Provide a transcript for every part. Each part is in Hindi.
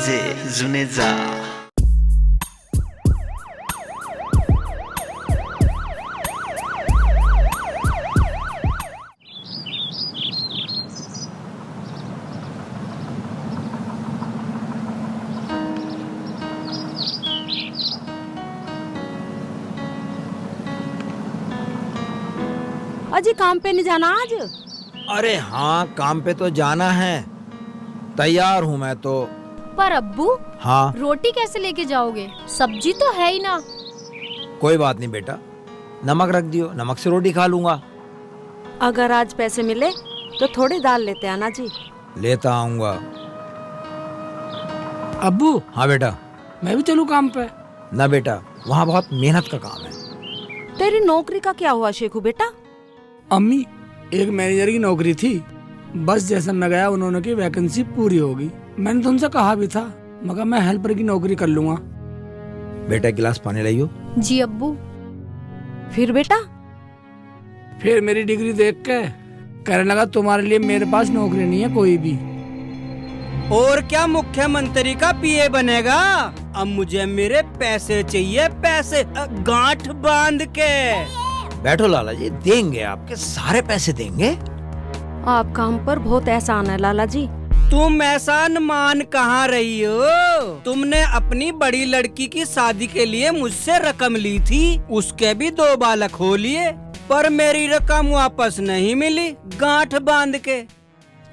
डीजे जुनेजा। अजी काम पे नहीं जाना आज? अरे हाँ, काम पे तो जाना है, तैयार हूँ मैं तो। पर अब्बू, हाँ रोटी कैसे लेके जाओगे? सब्जी तो है ही ना। कोई बात नहीं बेटा, नमक रख दियो, नमक से रोटी खा लूंगा। अगर आज पैसे मिले तो थोड़ी दाल लेते आना जी। लेता आऊंगा। अब्बू, हाँ बेटा। मैं भी चलूँ काम पे? ना बेटा, वहाँ बहुत मेहनत का काम है। तेरी नौकरी का क्या हुआ शेखू बेटा? अम्मी, एक मैनेजर की नौकरी थी, बस जैसे मैं गया उन्होंने की वैकेंसी पूरी हो गई। मैंने तो उनसे कहा भी था मगर मैं हेल्पर की नौकरी कर लूंगा। बेटा गिलास पानी लाइयो। जी अब्बू। फिर बेटा? फिर मेरी डिग्री देख के कहने लगा तुम्हारे लिए मेरे पास नौकरी नहीं है कोई भी। और क्या मुख्यमंत्री का पीए बनेगा? अब मुझे मेरे पैसे चाहिए, पैसे गांठ बांध के। बैठो लाला जी, देंगे, आपके सारे पैसे देंगे। आपका हम पर बहुत एहसान है लाला जी। तुम एहसान मान कहाँ रही हो? तुमने अपनी बड़ी लड़की की शादी के लिए मुझसे रकम ली थी, उसके भी 2 बालक हो लिए, पर मेरी रकम वापस नहीं मिली, गांठ बांध के।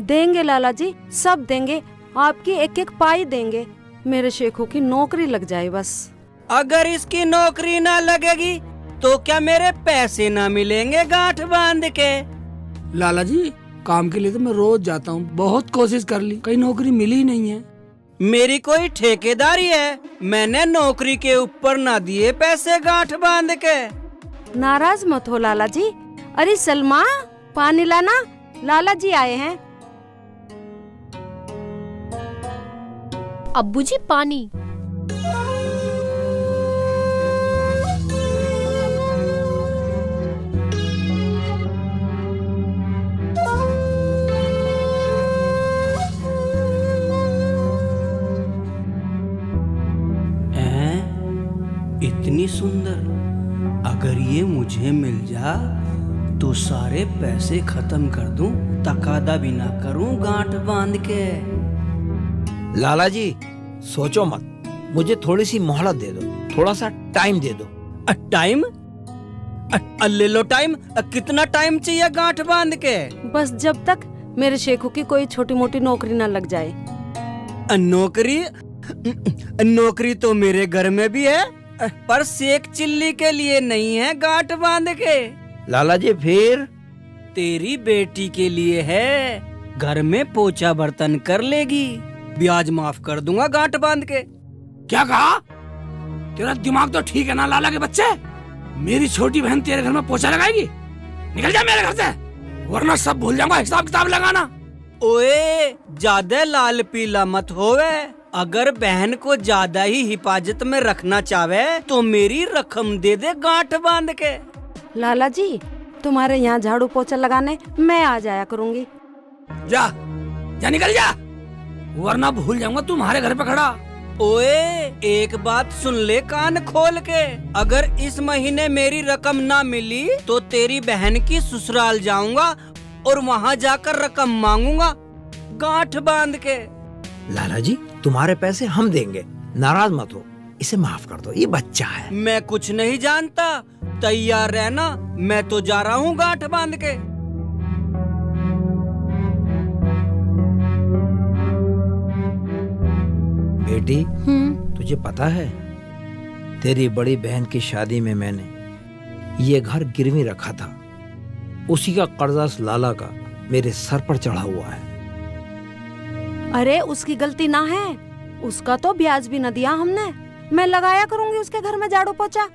देंगे लाला जी, सब देंगे, आपकी एक एक पाई देंगे। मेरे शेखू की नौकरी लग जाए बस। अगर इसकी नौकरी ना लगेगी तो क्या मेरे पैसे ना मिलेंगे गांठ बांध के? लाला जी, काम के लिए तो मैं रोज जाता हूँ, बहुत कोशिश कर ली, कहीं नौकरी मिली ही नहीं है। मेरी कोई ठेकेदारी है? मैंने नौकरी के ऊपर ना दिए पैसे गांठ बांध के। नाराज मत हो लाला जी। अरे सलमा, पानी लाना, लाला जी आए हैं। अब्बू जी पानी। इतनी सुंदर, अगर ये मुझे मिल जा तो सारे पैसे खत्म कर दूं, तकादा भी ना करूं गांठ बांध के। लाला जी सोचो मत, मुझे थोड़ी सी मोहलत दे दो, थोड़ा सा टाइम दे दो। टाइम? ले लो टाइम। कितना टाइम चाहिए गांठ बांध के? बस जब तक मेरे शेखू की कोई छोटी मोटी नौकरी ना लग जाए। नौकरी? नौकरी तो मेरे घर में भी है, पर सेक चिल्ली के लिए नहीं है गांठ बांध के। लाला जी फिर? तेरी बेटी के लिए है, घर में पोछा बर्तन कर लेगी, ब्याज माफ कर दूंगा गांठ बांध के। क्या कहा? तेरा दिमाग तो ठीक है ना लाला के बच्चे? मेरी छोटी बहन तेरे घर में पोछा लगाएगी? निकल जा मेरे घर से, वरना सब भूल जाऊंगा हिसाब किताब लगाना। ओए, ज्यादा लाल पीला मत होवे। अगर बहन को ज्यादा ही हिफाजत में रखना चाहे तो मेरी रकम दे दे गांठ बांध के। लाला जी, तुम्हारे यहाँ झाड़ू पोछा लगाने मैं आ जाया करूँगी। जा जा, निकल जा, वरना भूल जाऊंगा तुम्हारे घर पे खड़ा। ओए, एक बात सुन ले कान खोल के, अगर इस महीने मेरी रकम ना मिली तो तेरी बहन की ससुराल जाऊंगा और वहाँ जाकर रकम मांगूंगा गांठ बांध के। लाला जी तुम्हारे पैसे हम देंगे, नाराज मत हो, इसे माफ कर दो, ये बच्चा है। मैं कुछ नहीं जानता, तैयार रहना, मैं तो जा रहा हूँ गांठ बांध के। बेटी, तुझे पता है तेरी बड़ी बहन की शादी में मैंने ये घर गिरवी रखा था, उसी का कर्जा लाला का मेरे सर पर चढ़ा हुआ है। अरे उसकी गलती ना है, उसका तो ब्याज भी न दिया हमने। मैं लगाया करूंगी उसके घर में झाड़ू पोछा।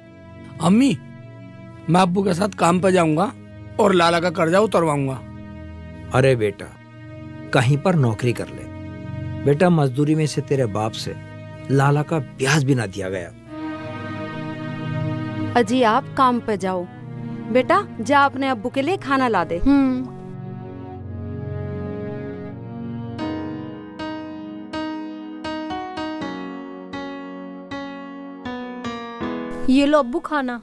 अम्मी, मैं अब्बू के साथ काम पर जाऊंगा और लाला का कर्जा उतरवाऊंगा। अरे बेटा, कहीं पर नौकरी कर ले बेटा, मजदूरी में से तेरे बाप से लाला का ब्याज भी ना दिया गया। अजी आप काम पे जाओ, बेटा जा अपने अब्बू के लिए खाना ला दे। ये लो अब्बू खाना।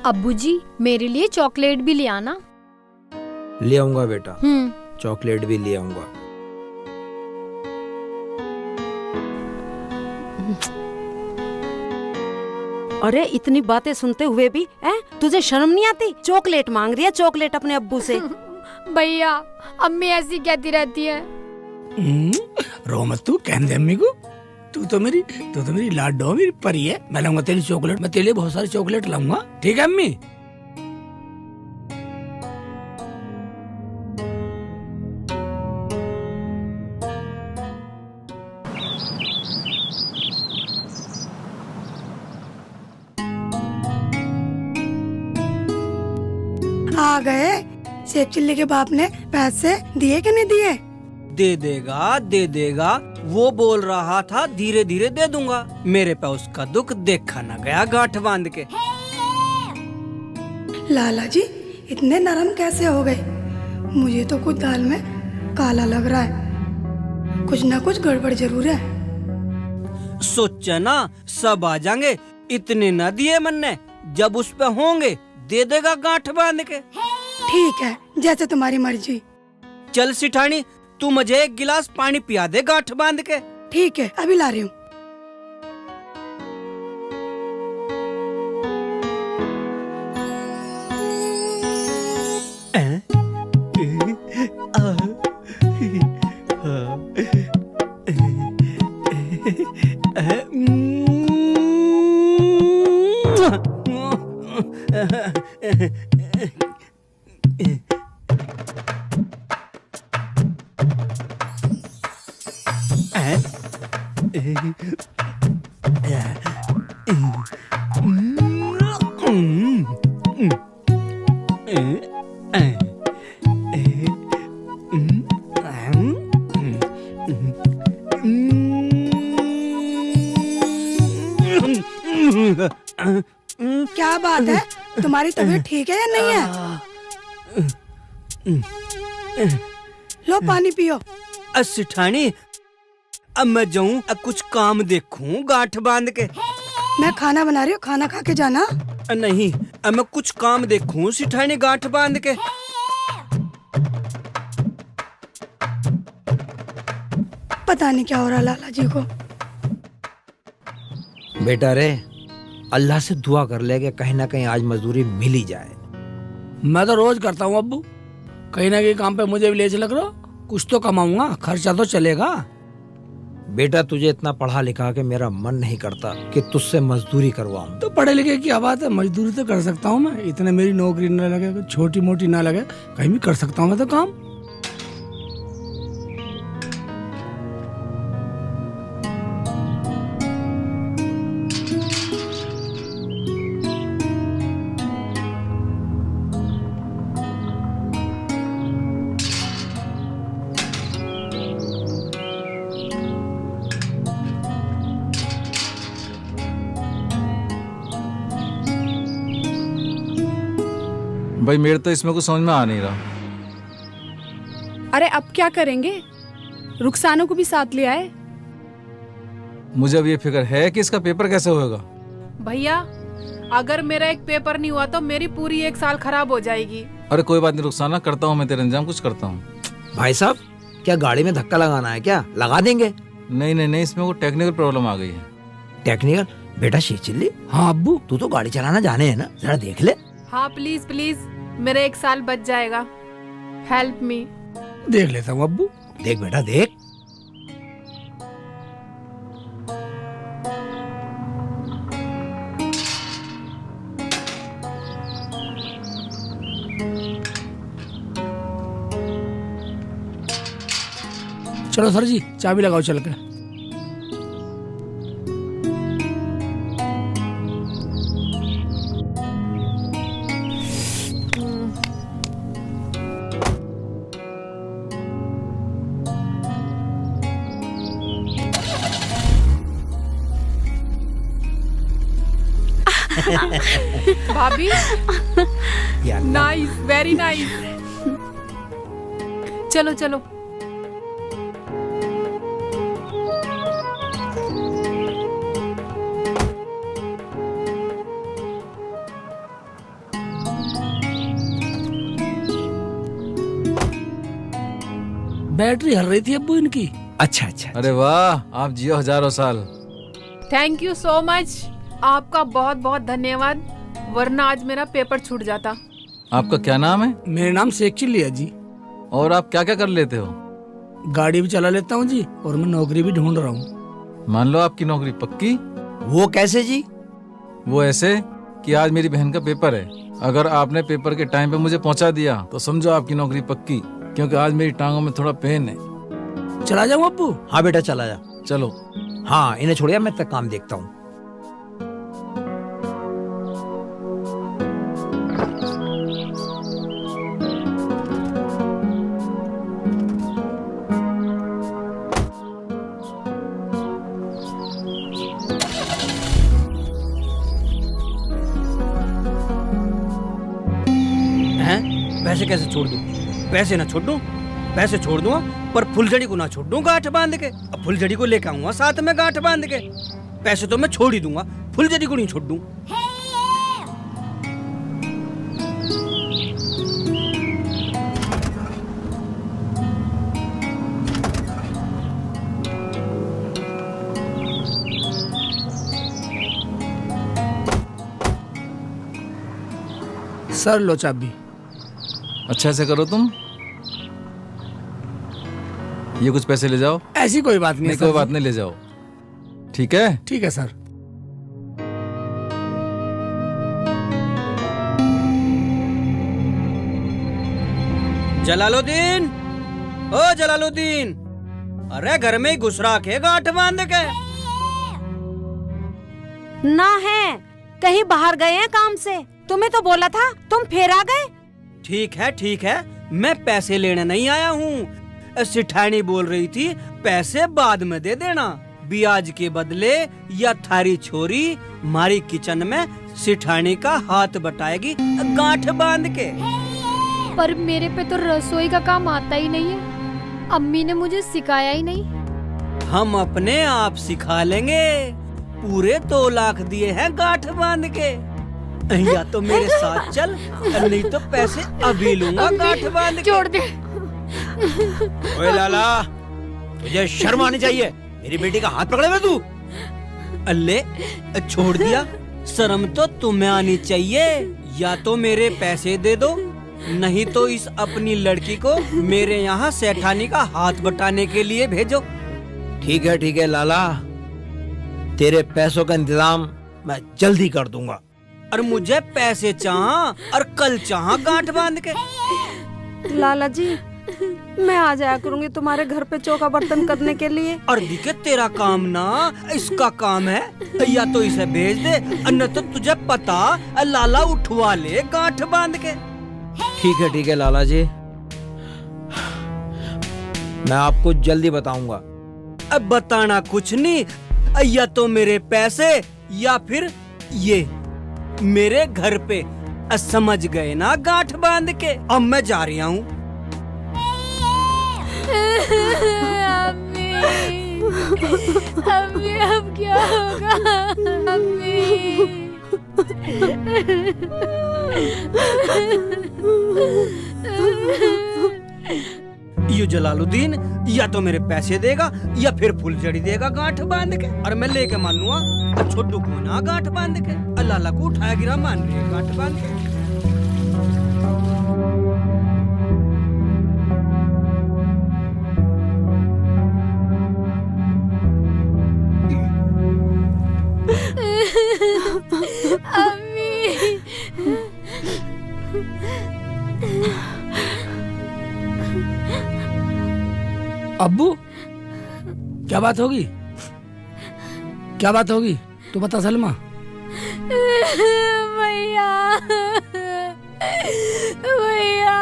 अब्बू जी मेरे लिए चॉकलेट भी ले आना। ले आऊंगा बेटा, चॉकलेट भी ले आऊंगा। अरे इतनी बातें सुनते हुए भी तुझे शर्म नहीं आती? चॉकलेट मांग रही है, चॉकलेट अपने अब्बू से। भैया अम्मी ऐसी कहती रहती है। रो मत तू, कहने दे अम्मी को। तू तो मेरी लाडो, मेरी परी है। मैं लाऊंगा तेरी चॉकलेट, मैं तेरे लिए बहुत सारी चॉकलेट लाऊंगा, ठीक है अम्मी? आ गए। सेब चिल्ली के बाप ने पैसे दिए कि नहीं दिए? दे देगा। वो बोल रहा था धीरे धीरे दे दूंगा। मेरे पे उसका दुख देखा न गया गांठ बांध के। लाला जी इतने नरम कैसे हो गए? मुझे तो कुछ दाल में काला लग रहा है। कुछ ना कुछ गड़बड़ जरूर है। सोचा ना सब आ जाएंगे। इतने न दिए मन ने, जब उस पे होंगे दे देगा गांठ बांध के। ठीक है, जैसे तुम्हारी मर्जी। चल सिठानी, तू मुझे एक गिलास पानी पिया दे गांठ बांध के। ठीक है, अभी ला रही हूँ। क्या बात है, तुम्हारी तबीयत ठीक है या नहीं है? लो पानी पियो। सिठानी अब मैं जाऊं, कुछ काम देखूं गांठ बांध के। मैं खाना बना रही हूँ, खाना खा के जाना। नहीं, अब मैं कुछ काम देखूं सिठानी गांठ बांध के। पता नहीं क्या हो रहा लाला जी को। बेटा रे, अल्लाह से दुआ कर ले कि कहीं ना कहीं आज मजदूरी मिल ही जाए। मैं तो रोज करता हूँ अब्बू, कहीं ना कहीं काम पे मुझे भी ले चल करो। कुछ तो कमाऊंगा, खर्चा तो चलेगा। बेटा तुझे इतना पढ़ा लिखा के मेरा मन नहीं करता कि तुझसे मजदूरी करवाऊं। तो पढ़े लिखे की बात है, मजदूरी तो कर सकता हूँ मैं। इतने मेरी नौकरी न लगे, छोटी मोटी ना लगे, कहीं भी कर सकता हूँ मैं तो काम। भाई मेरे तो इसमें कुछ समझ में आ नहीं रहा। अरे अब क्या करेंगे? रुखसाना को भी साथ ले आए। मुझे अब ये फिक्र है कि इसका पेपर कैसे होगा। भैया अगर मेरा एक पेपर नहीं हुआ तो मेरी पूरी 1 साल खराब हो जाएगी। अरे कोई बात नहीं रुखसाना, करता हूँ मैं तेरा इंतजाम, कुछ करता हूँ। भाई साहब, क्या गाड़ी में धक्का लगाना है क्या? लगा देंगे। नहीं नहीं नहीं, इसमें कोई टेक्निकल प्रॉब्लम आ गई है। टेक्निकल? बेटा शेख चिल्ली, हाँ अब्बू, तू तो गाड़ी चलाना जाने है ना, जरा देख ले। हाँ प्लीज प्लीज, मेरा 1 साल बच जाएगा। Help me. देख लेता हूँ अब्बू। देख बेटा देख। चलो सर जी, चाबी लगाओ चल के। भाभी या अल्लाह। Nice, very nice. चलो चलो। बैटरी हल रही थी अब्बू इनकी। अच्छा अच्छा। अरे वाह, आप जियो हजारों साल। थैंक यू सो मच, आपका बहुत बहुत धन्यवाद, वरना आज मेरा पेपर छूट जाता। आपका क्या नाम है? मेरा नाम शेख चिल्ली है जी। और आप क्या क्या कर लेते हो? गाड़ी भी चला लेता हूँ जी, और मैं नौकरी भी ढूंढ रहा हूँ। मान लो आपकी नौकरी पक्की। वो कैसे जी? वो ऐसे कि आज मेरी बहन का पेपर है, अगर आपने पेपर के टाइम पे मुझे पहुंचा दिया तो समझो आपकी नौकरी पक्की, क्योंकि आज मेरी टांगों में थोड़ा पेन है। चला जाऊँ अब्बू? हाँ बेटा चला जा। चलो। हाँ इन्हें छोड़िए, मैं तक काम देखता हूँ। पैसे कैसे छोड़ दूं? पैसे ना छोड़ दूं? पैसे छोड़ दूंगा, पर फुलझड़ी को ना छोड़ दूं गांठ बांध के। अब फुलझड़ी को लेकर आऊंगा साथ में गांठ बांध के। पैसे तो मैं छोड़ ही दूंगा, फुलझड़ी को नहीं छोड़ दूं। सर लो चाबी। अच्छा ऐसे करो तुम, ये कुछ पैसे ले जाओ। ऐसी कोई बात नहीं नहीं सर। कोई बात नहीं, ले जाओ। ठीक है? ठीक है सर। जलालुद्दीन, ओ जलालुद्दीन, अरे घर में ही घुस रखे गांठ बांध के। ना है, कहीं बाहर गए हैं काम से। तुम्हें तो बोला था, तुम फिर आ गए। ठीक है, मैं पैसे लेने नहीं आया हूँ। सिठानी बोल रही थी पैसे बाद में दे देना, ब्याज के बदले, या थारी छोरी मारी किचन में सिठानी का हाथ बटाएगी गांठ बांध के। पर मेरे पे तो रसोई का काम आता ही नहीं है, अम्मी ने मुझे सिखाया ही नहीं। हम अपने आप सिखा लेंगे, पूरे 2 लाख दिए हैं गांठ बांध के। या तो मेरे साथ चल, नहीं तो पैसे अभी लूंगा गांठ बांध के। छोड़ दे। ओए लाला, तुझे शर्म आनी चाहिए, मेरी बेटी का हाथ पकड़े हुए तू। अल्ले छोड़ दिया, शर्म तो तुम्हें आनी चाहिए। या तो मेरे पैसे दे दो, नहीं तो इस अपनी लड़की को मेरे यहाँ सेठानी का हाथ बटाने के लिए भेजो। ठीक है लाला, तेरे पैसों का इंतजाम मैं जल्दी कर दूंगा। और मुझे पैसे चाह और कल चाह गांठ बांध के। लाला जी, मैं आ जाया करूंगी तुम्हारे घर पे चौका बर्तन करने के लिए। और दिखे तेरा काम ना इसका काम है, या तो इसे भेज दे, न तो तुझे पता लाला उठवा ले गांठ बांध के। ठीक है लाला जी, मैं आपको जल्दी बताऊंगा। अब बताना कुछ नहीं, या तो मेरे पैसे या फिर ये मेरे घर पे। समझ गए ना गांठ बांध के? अब मैं जा रही हूँ। अम्मी, अम्मी अब क्या होगा? अम्मी। यू जलालुद्दीन या तो मेरे पैसे देगा या फिर फुलझड़ी देगा गांठ बांध के, और मैं लेके मानूंगा। छोटू को ना गांठ बांध के, लाला को उठाया गिरा मान रही है गांठ बांध के। अम्मी। अब्बू, क्या बात होगी? क्या बात होगी? तू बता सलमा। भैया, भैया।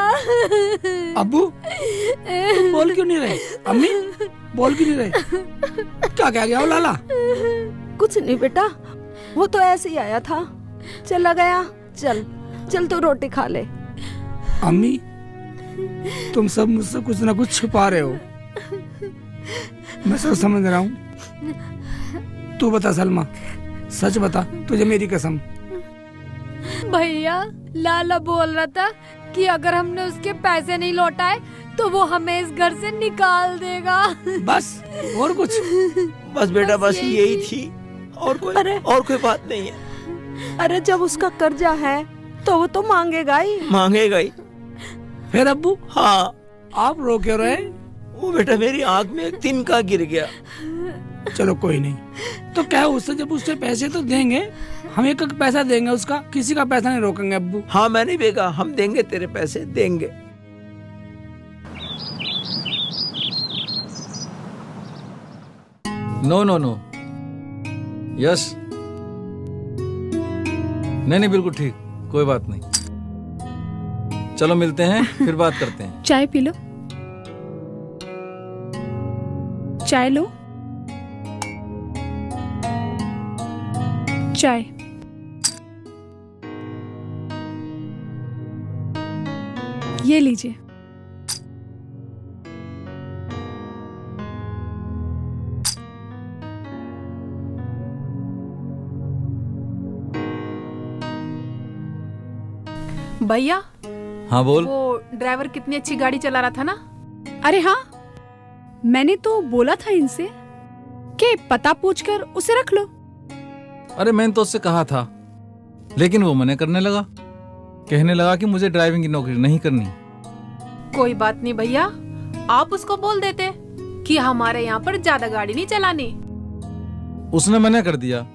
अब्बू, तुम बोल क्यों नहीं रहे? अम्मी, बोल क्यों नहीं रहे? क्या कह गया हो लाला? कुछ नहीं बेटा, वो तो ऐसे ही आया था, चला गया। चल तू रोटी खा ले। अम्मी, तुम सब मुझसे कुछ ना कुछ छुपा रहे हो, मैं सब समझ रहा हूँ। तू बता सलमा, सच बता, तुझे मेरी कसम। भैया, लाला बोल रहा था कि अगर हमने उसके पैसे नहीं लौटाए तो वो हमें इस घर से निकाल देगा। बस और कुछ? बस बेटा, बस यही यही थी, और अरे। कोई बात नहीं है। अरे जब उसका कर्जा है तो वो तो मांगेगा ही। मांगेगा ही। फिर अब्बू हाँ, आप रो क्यों रहे? वो बेटा मेरी आंख में एक तिनका गिर गया। चलो कोई नहीं, तो क्या है उससे, जब उससे पैसे तो देंगे, हम एक पैसा देंगे उसका, किसी का पैसा नहीं रोकेंगे अब्बू। हाँ मैं नहीं बेगा, हम देंगे तेरे पैसे, देंगे। नो नो नो, यस, नहीं बिल्कुल ठीक, कोई बात नहीं। चलो मिलते हैं, फिर बात करते हैं। चाय पी लो, चाय लो, चाय। ये लीजिए। भैया, हाँ बोल। वो ड्राइवर कितनी अच्छी गाड़ी चला रहा था ना। अरे हाँ, मैंने तो बोला था इनसे कि पता पूछकर उसे रख लो। अरे मैंने तो उससे कहा था, लेकिन वो मना करने लगा, कहने लगा कि मुझे ड्राइविंग की नौकरी नहीं करनी। कोई बात नहीं भैया, आप उसको बोल देते कि हमारे यहाँ पर ज्यादा गाड़ी नहीं चलानी। उसने मना कर दिया,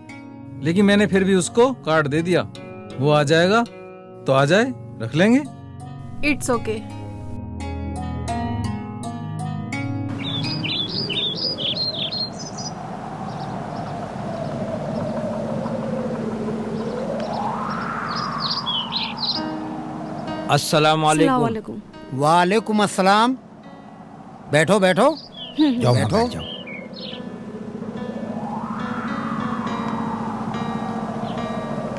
लेकिन मैंने फिर भी उसको कार्ड दे दिया। वो आ जाएगा तो आ जाए, रख लेंगे। It's okay. अस्सलाम वालेकुम। वालेकुम। वालेकुम अस्सलाम। बैठो बैठो। जाओ बैठो। बैठ जाओ।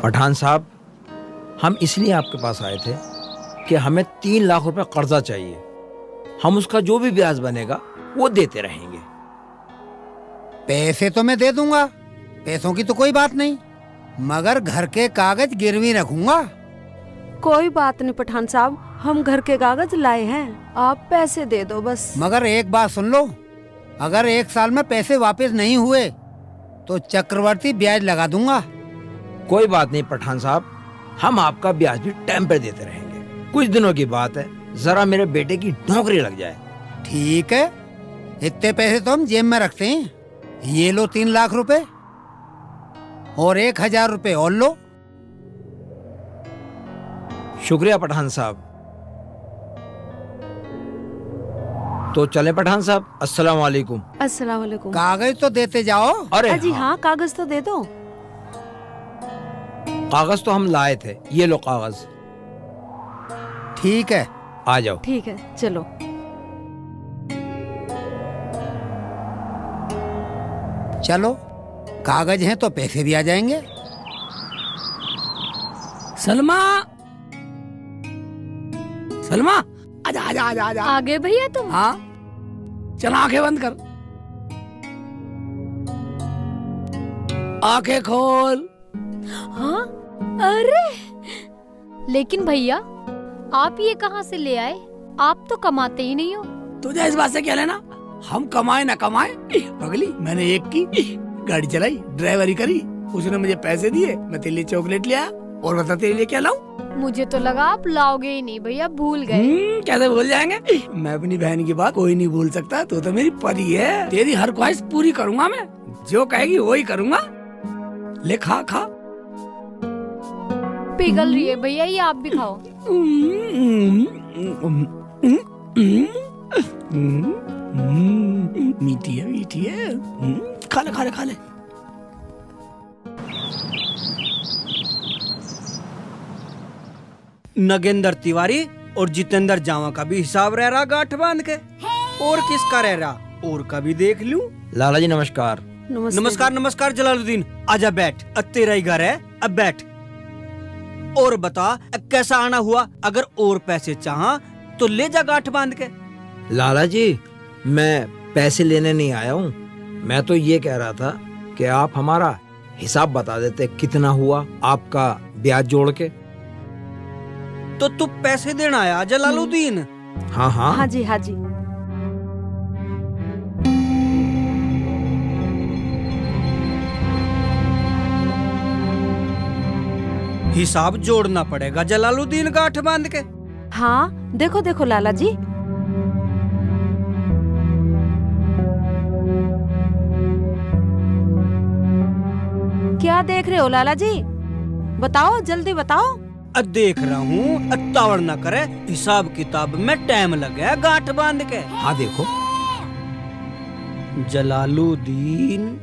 पठान साहब, हम इसलिए आपके पास आए थे कि हमें 3 लाख रुपए कर्जा चाहिए। हम उसका जो भी ब्याज बनेगा वो देते रहेंगे। पैसे तो मैं दे दूंगा, पैसों की तो कोई बात नहीं, मगर घर के कागज गिरवी रखूंगा। कोई बात नहीं पठान साहब, हम घर के कागज लाए हैं, आप पैसे दे दो बस। मगर एक बात सुन लो, अगर 1 साल में पैसे वापस नहीं हुए तो चक्रवर्ती ब्याज लगा दूंगा। कोई बात नहीं पठान साहब, हम आपका ब्याज भी टाइम पर देते रहेंगे। कुछ दिनों की बात है, जरा मेरे बेटे की नौकरी लग जाए। ठीक है, इतने पैसे तो हम जेब में रखते हैं। ये लो 3 लाख रुपए और 1000 रुपए और लो। शुक्रिया पठान साहब। तो चले पठान साहब, अस्सलाम वालेकुम। अस्सलाम वालेकुम। कागज तो देते जाओ। अरे जी हाँ, हाँ, कागज तो दे दो। कागज तो हम लाए थे, ये लो कागज। ठीक है, हाँ। आ जाओ। ठीक है, चलो। चलो, कागज हैं तो पैसे भी आ जाएंगे। सलमा, सलमा, आजा आजा आजा आजा। आ गए भैया तुम? हाँ, चल आंखें बंद कर, आंखें खोल। हाँ? अरे लेकिन भैया, आप ये कहाँ से ले आए? आप तो कमाते ही नहीं हो। तुझे इस बात से क्या लेना, हम कमाए ना कमाए। पगली, मैंने एक की गाड़ी चलाई, ड्राइवरी करी, उसने मुझे पैसे दिए, मैं तेरे लिए चॉकलेट लिया। और बता तेरे लिए क्या लाऊं? मुझे तो लगा आप लाओगे ही नहीं भैया, भूल गए। कैसे भूल जाएंगे? मैं अपनी बहन की बात कोई नहीं भूल सकता। तू तो मेरी परी है, तेरी हर ख्वाहिश पूरी करूंगा मैं, जो कहेगी वही करूंगा। ले खा खा। पिघल रही है भैया, ये आप भी खाओ। मीठी है, मीठी है। खा ले खा ले खा ले। नगेंद्र तिवारी और जितेंद्र जावा का भी हिसाब रह रहा गांठ बांध के। और किसका रह रहा, और का भी देख लूं। लाला जी नमस्कार। नमस्कार नमस्कार जलालुद्दीन, आजा बैठ, तेरा ही घर है, अब बैठ। और बता कैसा आना हुआ, अगर और पैसे चाहा तो ले जा गांठ बांध के। लाला जी, मैं पैसे लेने नहीं आया हूँ, मैं तो ये कह रहा था कि आप हमारा हिसाब बता देते, कितना हुआ आपका ब्याज जोड़ के। तो तू पैसे देना आया जलालुद्दीन? हाँ हाँ हाँ जी हाँ जी। हिसाब जोड़ना पड़ेगा जलालुद्दीन गांठ बांध के। हाँ देखो देखो लाला जी, क्या देख रहे हो लाला जी? बताओ जल्दी बताओ। देख रहा हूँ, तावड़ न करे, हिसाब किताब में टाइम लगे गांठ बांध के। हाँ देखो, जलालुद्दीन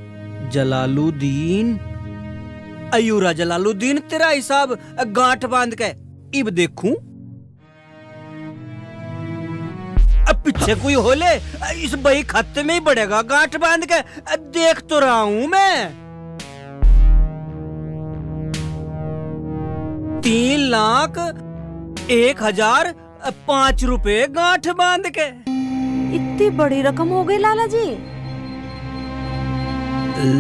जलालुद्दीन अयूरा जलालुद्दीन, तेरा हिसाब गांठ बांध के। इब देखूं अब पीछे कोई होले, इस बही खाते में ही बढ़ेगा गांठ बांध के। देख तो रहा हूं मैं। 3,01,005 रुपए गांठ बांध के। इतनी बड़ी रकम हो गई लाला जी?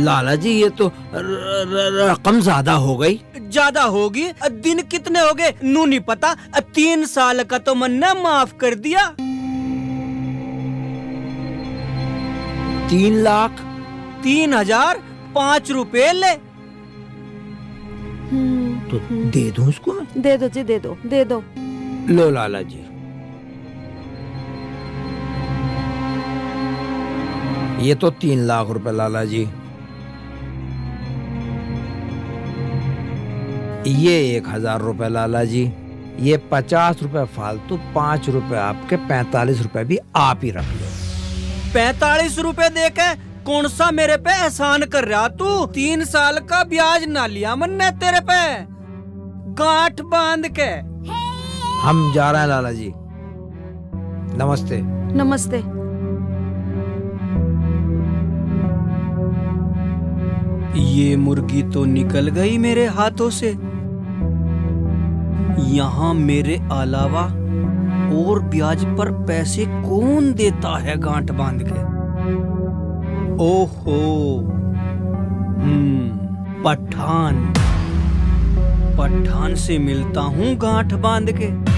लाला जी ये तो रकम ज्यादा हो गई। ज्यादा होगी? दिन कितने हो गए नू नहीं पता। 3 साल का तो मन ने माफ कर दिया। 3,03,005 रुपए ले। तो दे दूं उसको मैं? दे दो जी, दे दो दे दो। लो लाला जी, ये तो 3 लाख रुपए लाला जी। ये 1,000 रुपए लाला जी। ये 50 रुपए फालतू, 5 रुपए आपके, 45 रुपए भी आप ही रख लो। 45 रुपए देके कौन सा मेरे पे एहसान कर रहा तू? 3 साल का ब्याज ना लिया मन ने तेरे पे गांठ बांध के। हम जा रहे हैं लाला जी, नमस्ते। नमस्ते। ये मुर्गी तो निकल गई मेरे हाथों से। यहाँ मेरे अलावा और ब्याज पर पैसे कौन देता है गांठ बांध के? ओहो, पठान से मिलता हूँ गांठ बांध के।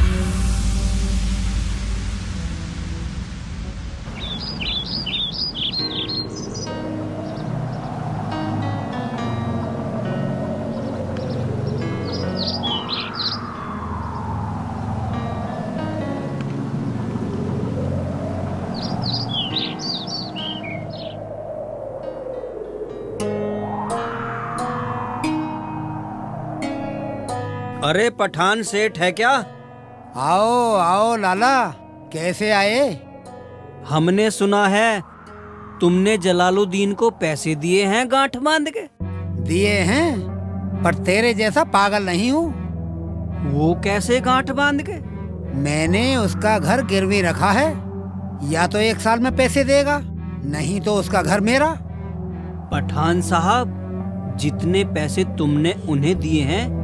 अरे पठान सेठ है क्या? आओ आओ लाला, कैसे आए? हमने सुना है तुमने जलालुद्दीन को पैसे दिए हैं गांठ बांध के। दिए हैं, पर तेरे जैसा पागल नहीं हूँ। वो कैसे गांठ बांध के? मैंने उसका घर गिरवी रखा है, या तो 1 साल में पैसे देगा, नहीं तो उसका घर मेरा। पठान साहब, जितने पैसे तुमने उन्हें दिए हैं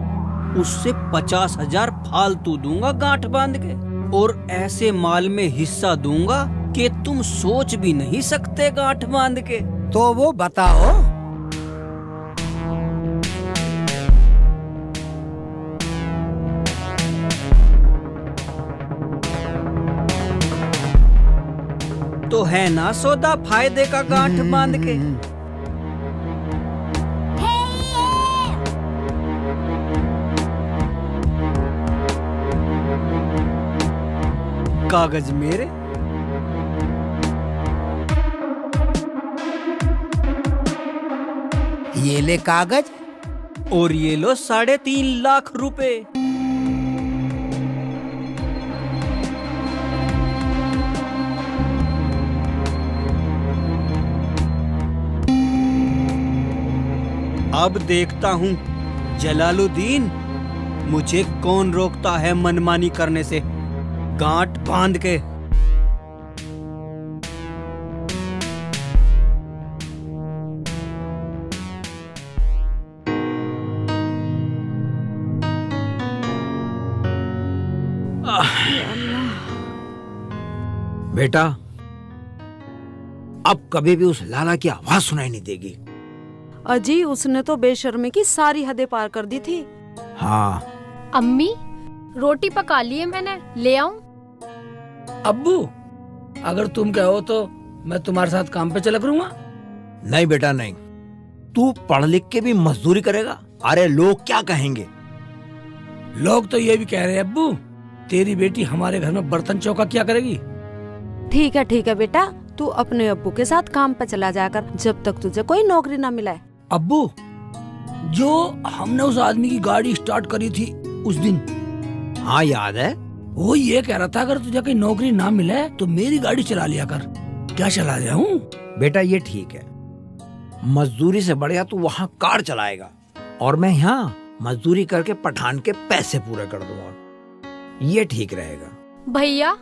उससे 50,000 फालतू दूंगा गांठ बांध के, और ऐसे माल में हिस्सा दूंगा कि तुम सोच भी नहीं सकते गांठ बांध के। तो वो बताओ। तो है ना सौदा फायदे का गांठ बांध के। कागज मेरे। ये ले कागज, और ये लो 3.5 लाख रुपए। अब देखता हूँ जलालुद्दीन मुझे कौन रोकता है मनमानी करने से गांठ बांध के। बेटा, अब कभी भी उस लाला की आवाज सुनाई नहीं देगी। अजी, उसने तो बेशर्मी की सारी हदें पार कर दी थी। हाँ। अम्मी, रोटी पका ली है मैंने, ले आऊं? अब्बू, अगर तुम कहो तो मैं तुम्हारे साथ काम पे चला करूंगा। नहीं बेटा नहीं, तू पढ़ लिख के भी मजदूरी करेगा? अरे लोग क्या कहेंगे? लोग तो ये भी कह रहे हैं अब्बू, तेरी बेटी हमारे घर में बर्तन चौका क्या करेगी। ठीक है बेटा, तू अपने अब्बू के साथ काम पे चला जाया कर जब तक तुझे कोई नौकरी ना मिले। अब्बू, जो हमने उस आदमी की गाड़ी स्टार्ट करी थी उस दिन, हाँ याद है। वो ये कह रहा था अगर तुझे कोई नौकरी ना मिले तो मेरी गाड़ी चला लिया कर। क्या चला रहा हूँ? बेटा ये ठीक है, मजदूरी से बढ़िया तू वहाँ कार चलाएगा और मैं यहाँ मजदूरी करके पठान के पैसे पूरे कर दूंगा। ये ठीक रहेगा। भैया,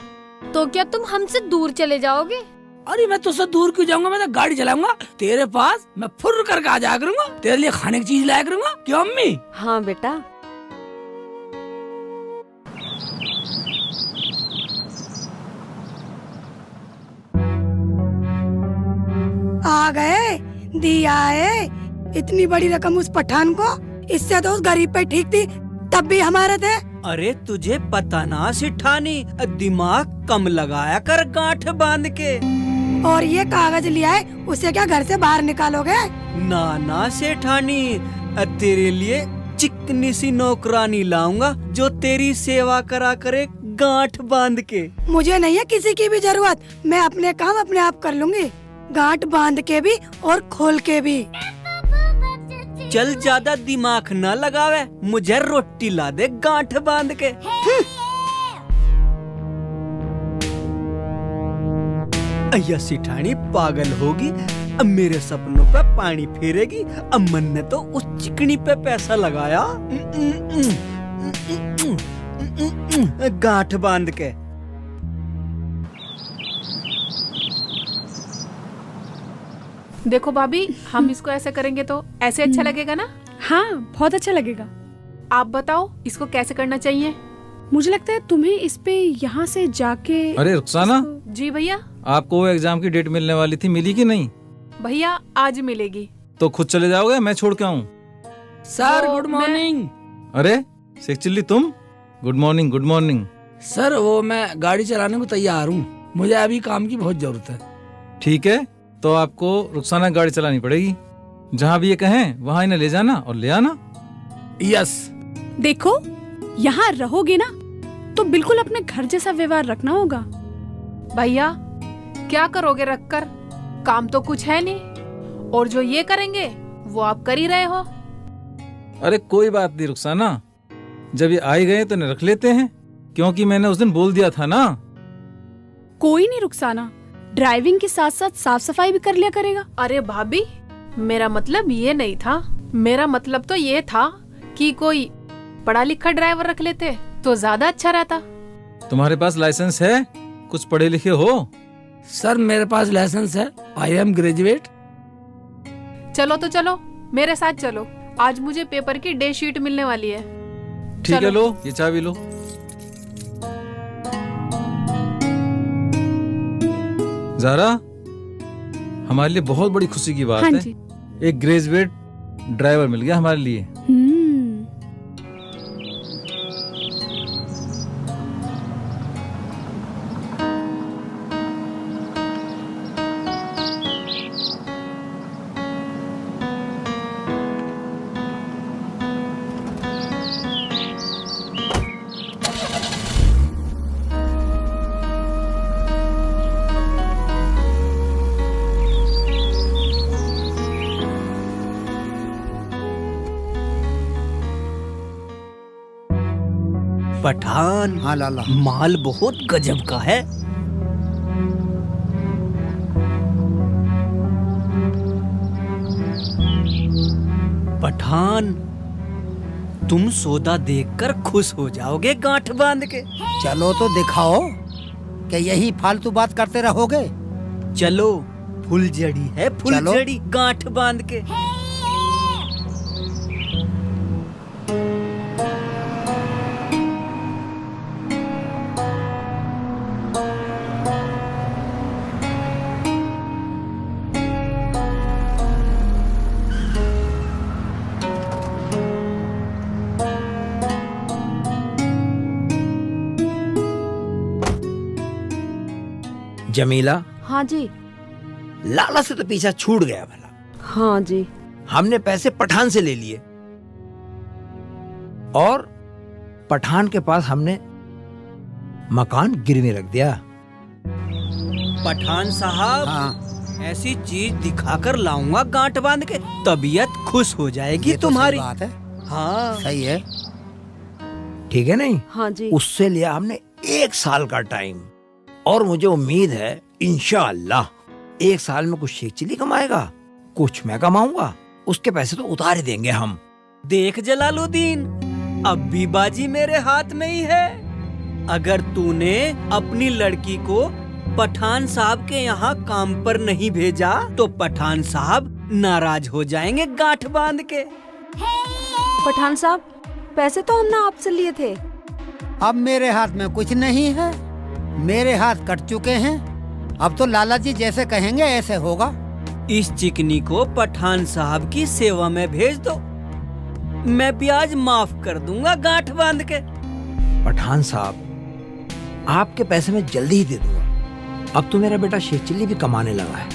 तो क्या तुम हमसे दूर चले जाओगे? अरे मैं तुझसे दूर क्यों जाऊंगा, मैं तो गाड़ी चलाऊंगा तेरे पास। मैं फुर्र करके आ जाया करूंगा, तेरे लिए खाने की चीज लाया करूंगा। क्यों अम्मी? हाँ बेटा। आ गए, दिया है इतनी बड़ी रकम उस पठान को। इससे तो उस गरीब पे ठीक थी, तब भी हमारे थे। अरे तुझे पता ना सिठानी, दिमाग कम लगाया कर गांठ बांध के। और ये कागज लिया है, उसे क्या घर से बाहर निकालोगे? ना सेठानी, तेरे लिए चिकनी सी नौकरानी लाऊंगा जो तेरी सेवा करा करे गांठ बांध के। मुझे नहीं है किसी की भी जरूरत, मैं अपने काम अपने आप कर लूंगी, गांठ बांध के भी और खोल के भी। चल ज्यादा दिमाग न लगावे, मुझे रोटी ला दे गांठ बांध के। अय्या सिठानी पागल होगी, अब मेरे सपनों पे पानी फेरेगी। अम्मन ने तो उस चिकनी पे पैसा लगाया गांठ बांध के। देखो भाभी, हम इसको ऐसे करेंगे तो ऐसे अच्छा लगेगा ना? हाँ, बहुत अच्छा लगेगा। आप बताओ इसको कैसे करना चाहिए? मुझे लगता है तुम्हें इस पे यहाँ से जाके। अरे रुखसाना, जी भैया। आपको वो एग्जाम की डेट मिलने वाली थी, मिली कि नहीं? भैया आज मिलेगी। तो खुद चले जाओगे, मैं छोड़ के आऊँ? Sir good morning. अरे शेख चिल्ली, तुम? Good morning. Good morning sir, वो मैं गाड़ी चलाने को तैयार हूँ, मुझे अभी काम की बहुत जरूरत है। ठीक है, तो आपको रुखसाना गाड़ी चलानी पड़ेगी। जहाँ भी ये कहें वहाँ इन्हें ले जाना और ले आना। यस। देखो, यहाँ रहोगे ना तो बिल्कुल अपने घर जैसा व्यवहार रखना होगा। भैया क्या करोगे रखकर, काम तो कुछ है नहीं, और जो ये करेंगे वो आप कर ही रहे हो। अरे कोई बात नहीं रुखसाना, जब ये आ ही गए तो इन्हें रख लेते हैं, क्योंकि मैंने उस दिन बोल दिया था ना। कोई नहीं रुखसाना, ड्राइविंग के साथ साथ साफ सफाई भी कर लिया करेगा। अरे भाभी, मेरा मतलब ये नहीं था, मेरा मतलब तो ये था कि कोई पढ़ा लिखा ड्राइवर रख लेते तो ज्यादा अच्छा रहता। तुम्हारे पास लाइसेंस है? कुछ पढ़े लिखे हो? सर मेरे पास लाइसेंस है, आई एम ग्रेजुएट। चलो तो चलो, मेरे साथ चलो, आज मुझे पेपर की डे शीट मिलने वाली है। ठीक है, लो ये चाबी लो। ज़ारा, हमारे लिए बहुत बड़ी खुशी की बात हाँ है, जी। एक ग्रेजुएट ड्राइवर मिल गया हमारे लिए। पठान, हाँ लाला। माल बहुत गजब का है। पठान, तुम सौदा देखकर खुश हो जाओगे गांठ बांध के। चलो तो दिखाओ कि यही फालतू बात करते रहोगे। चलो, फुलझड़ी है फुलझड़ी, गांठ बांध के। जमीला, हाँ जी। लाला से तो पीछा छूट गया भला। हाँ जी। हमने पैसे पठान से ले लिए और पठान के पास हमने मकान गिरवी रख दिया। पठान साहब, हाँ, ऐसी चीज दिखाकर लाऊंगा गांठ बांध के, तबीयत खुश हो जाएगी ये तो तुम्हारी। सही बात है। हाँ सही है। ठीक है नहीं? हाँ जी। उससे लिया हमने 1 साल का टाइम और मुझे उम्मीद है इंशाअल्लाह 1 साल में कुछ शेख चिल्ली कमाएगा, कुछ मैं कमाऊंगा, उसके पैसे तो उतार ही देंगे हम। देख जलालुद्दीन, अब भी बाजी मेरे हाथ में ही है। अगर तूने अपनी लड़की को पठान साहब के यहाँ काम पर नहीं भेजा तो पठान साहब नाराज हो जाएंगे गांठ बांध के। पठान साहब, पैसे तो हमने आपसे लिए थे। अब मेरे हाथ में कुछ नहीं है, मेरे हाथ कट चुके हैं। अब तो लाला जी जैसे कहेंगे ऐसे होगा। इस चिकनी को पठान साहब की सेवा में भेज दो, मैं ब्याज माफ कर दूंगा गांठ बांध के। पठान साहब, आपके पैसे मैं जल्दी ही दे दूंगा। अब तो मेरा बेटा शेख चिल्ली भी कमाने लगा है।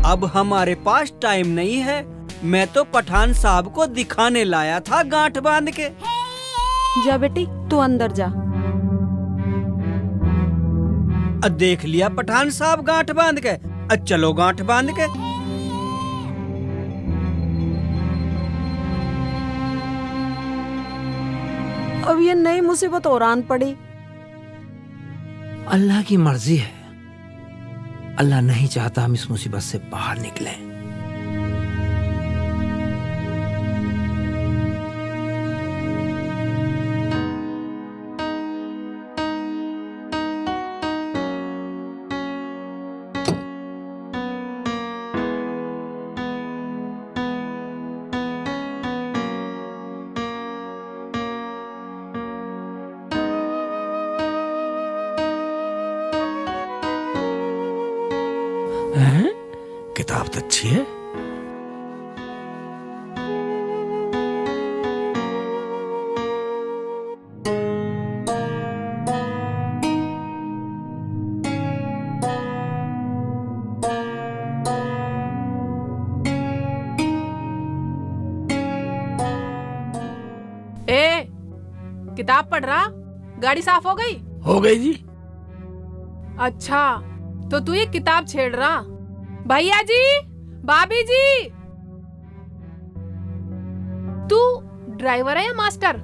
अब हमारे पास टाइम नहीं है, मैं तो पठान साहब को दिखाने लाया था गांठ बांध के। जा बेटी, तू अंदर जा। देख लिया पठान साहब गांठ बांध के, चलो गांठ बांध के। अब ये नई मुसीबत और आन पड़ी। अल्लाह की मर्जी है, अल्लाह नहीं चाहता हम इस मुसीबत से बाहर निकलें। किताब तो अच्छी है। ए, किताब पढ़ रहा? गाड़ी साफ हो गई? हो गई जी। अच्छा, तो तू ये किताब छेड़ रहा? भैया जी, भाभी जी, तू ड्राइवर है या मास्टर?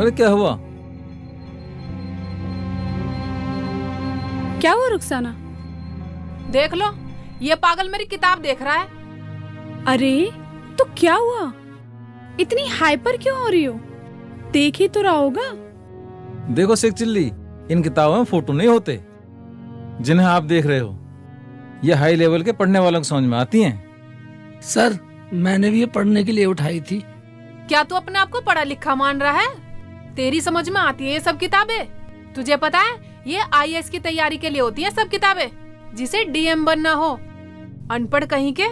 अरे क्या हुआ? क्या हुआ रुखसाना? देख लो, ये पागल मेरी किताब देख रहा है। अरे तो क्या हुआ? इतनी हाइपर क्यों हो रही हो? देख ही तो रहा होगा। देखो शेख चिल्ली, इन किताबों में फोटो नहीं होते जिन्हें आप देख रहे हो। ये हाई लेवल के पढ़ने वालों को समझ में आती हैं। सर, मैंने भी ये पढ़ने के लिए उठाई थी। क्या तू अपने आप को पढ़ा लिखा मान रहा है? तेरी समझ में आती है ये सब किताबें? तुझे पता है ये IAS की तैयारी के लिए होती है सब किताबें, जिसे DM बनना हो। अनपढ़ कहीं के।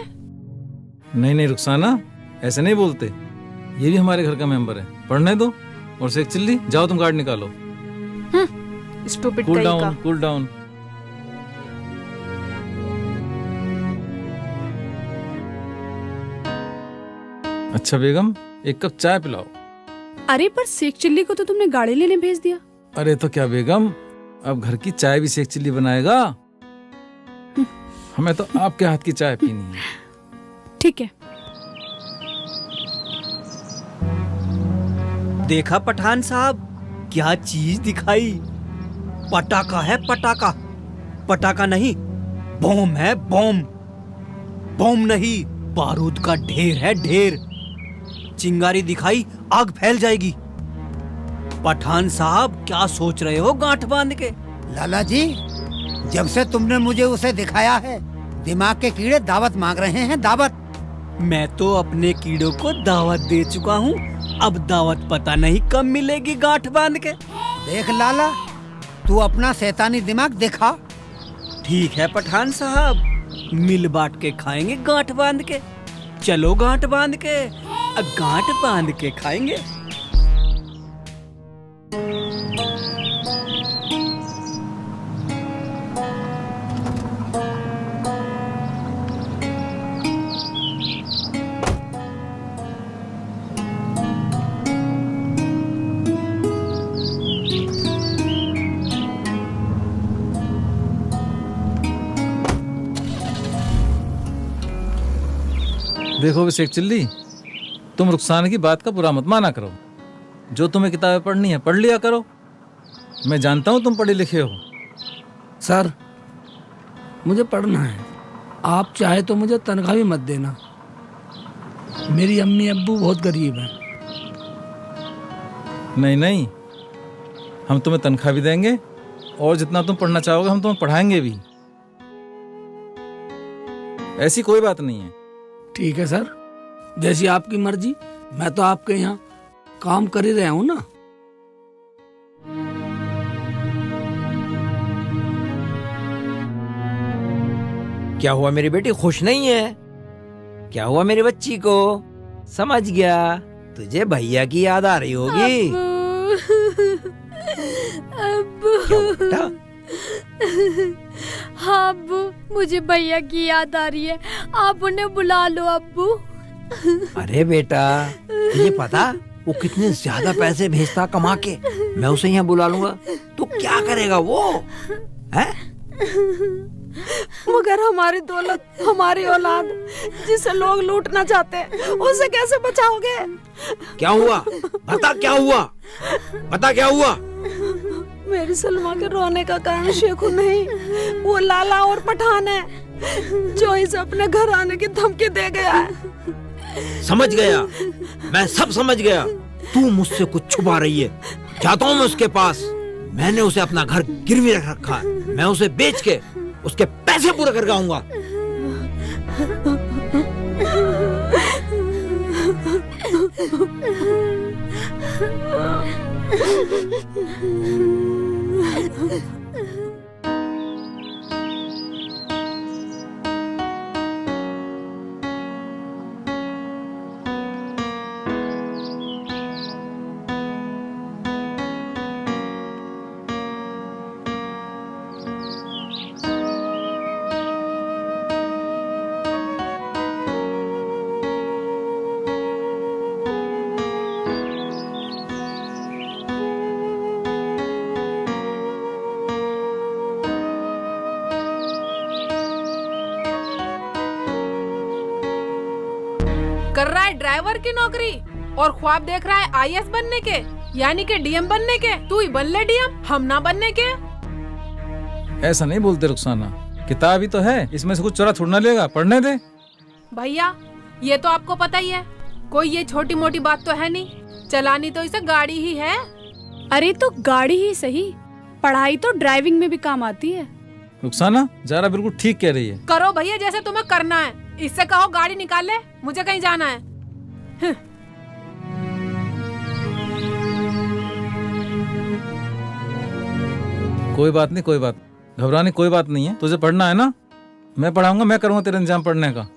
नहीं नहीं रुखसाना, ऐसे नहीं बोलते। ये भी हमारे घर का मेंबर है, पढ़ने दो। और शेख चिल्ली, जाओ तुम गार्ड निकालो। स्टूपिड कूल कहीं का। Down, cool down. अच्छा बेगम, एक कप चाय पिलाओ। अरे पर शेख चिल्ली को तो तुमने गाड़ी लेने भेज दिया। अरे तो क्या बेगम, अब घर की चाय भी शेख चिल्ली बनाएगा? हमें तो आपके हाथ की चाय पीनी है। ठीक है। देखा पठान साहब, क्या चीज दिखाई? पटाखा है पटाखा। पटाखा नहीं, बम है बम। बम नहीं, बारूद का ढेर है ढेर। चिंगारी दिखाई, आग फैल जाएगी। पठान साहब, क्या सोच रहे हो गांठ बांध के? लाला जी, जब से तुमने मुझे उसे दिखाया है, दिमाग के कीड़े दावत मांग रहे हैं, दावत। मैं तो अपने कीड़ों को दावत दे चुका हूँ, अब दावत पता नहीं कब मिलेगी गांठ बांध के। देख लाला, तू अपना शैतानी दिमाग दिखा। ठीक है पठान साहब, मिल बांट के खाएंगे गांठ बांध के। चलो गांठ बांध के, गांठ बांध के खाएंगे। देखो अभिषेक चिल्ली, तुम रुखसाना की बात का बुरा मत माना करो। जो तुम्हें किताबें पढ़नी है पढ़ लिया करो। मैं जानता हूँ तुम पढ़े लिखे हो। सर मुझे पढ़ना है, आप चाहे तो मुझे तनख्वाह भी मत देना। मेरी अम्मी अब्बू बहुत गरीब हैं। नहीं नहीं, हम तुम्हें तनख्वाह भी देंगे और जितना तुम पढ़ना चाहोगे हम तुम्हें पढ़ाएंगे भी। ऐसी कोई बात नहीं है। ठीक है सर, जैसी आपकी मर्जी। मैं तो आपके यहाँ काम कर ही रहा हूँ ना। क्या हुआ मेरी बेटी, खुश नहीं है? क्या हुआ मेरी बच्ची को? समझ गया, तुझे भैया की याद आ रही होगी। अब्बू क्या हुआ बेटा? हाँ अब्बू, मुझे भैया की याद आ रही है। आप उन्हें बुला लो अब्बू। अरे बेटा, तुझे पता वो कितने ज्यादा पैसे भेजता कमा के? मैं उसे यहाँ बुला लूंगा तो क्या करेगा वो? है? मगर हमारी दौलत, हमारी औलाद जिसे लोग लूटना चाहते हैं, उसे कैसे बचाओगे? क्या हुआ? बता क्या हुआ? बता क्या हुआ? मेरी सलमा के रोने का कारण शेखू नहीं, वो लाला और पठान है जो इसे अपने घर आने की धमकी दे गया है। समझ गया, मैं सब समझ गया। तू मुझसे कुछ छुपा रही है। जाता हूँ मैं उसके पास। मैंने उसे अपना घर गिरवी रख रखा है। मैं उसे बेच के उसके पैसे पूरे करके आऊंगा। कर रहा है ड्राइवर की नौकरी और ख्वाब देख रहा है आईएएस बनने के, यानी कि डीएम बनने के। तू ही बन ले डीएम, हम ना बनने के। ऐसा नहीं बोलते रुखसाना, किताब ही तो है, इसमें से कुछ चुरा थोड़ा ना लेगा। पढ़ने दे। भैया ये तो आपको पता ही है, कोई ये छोटी मोटी बात तो है नहीं। चलानी तो इसे गाड़ी ही है। अरे तो गाड़ी ही सही, पढ़ाई तो ड्राइविंग में भी काम आती है। रुखसाना जारा बिल्कुल ठीक कह रही है। करो भैया जैसे तुम्हें करना है। इससे कहो गाड़ी निकाल ले, मुझे कहीं जाना है। कोई बात नहीं, कोई बात, घबराने कोई बात नहीं है। तुझे पढ़ना है ना, मैं पढ़ाऊंगा, मैं करूंगा तेरा इंतजाम पढ़ने का।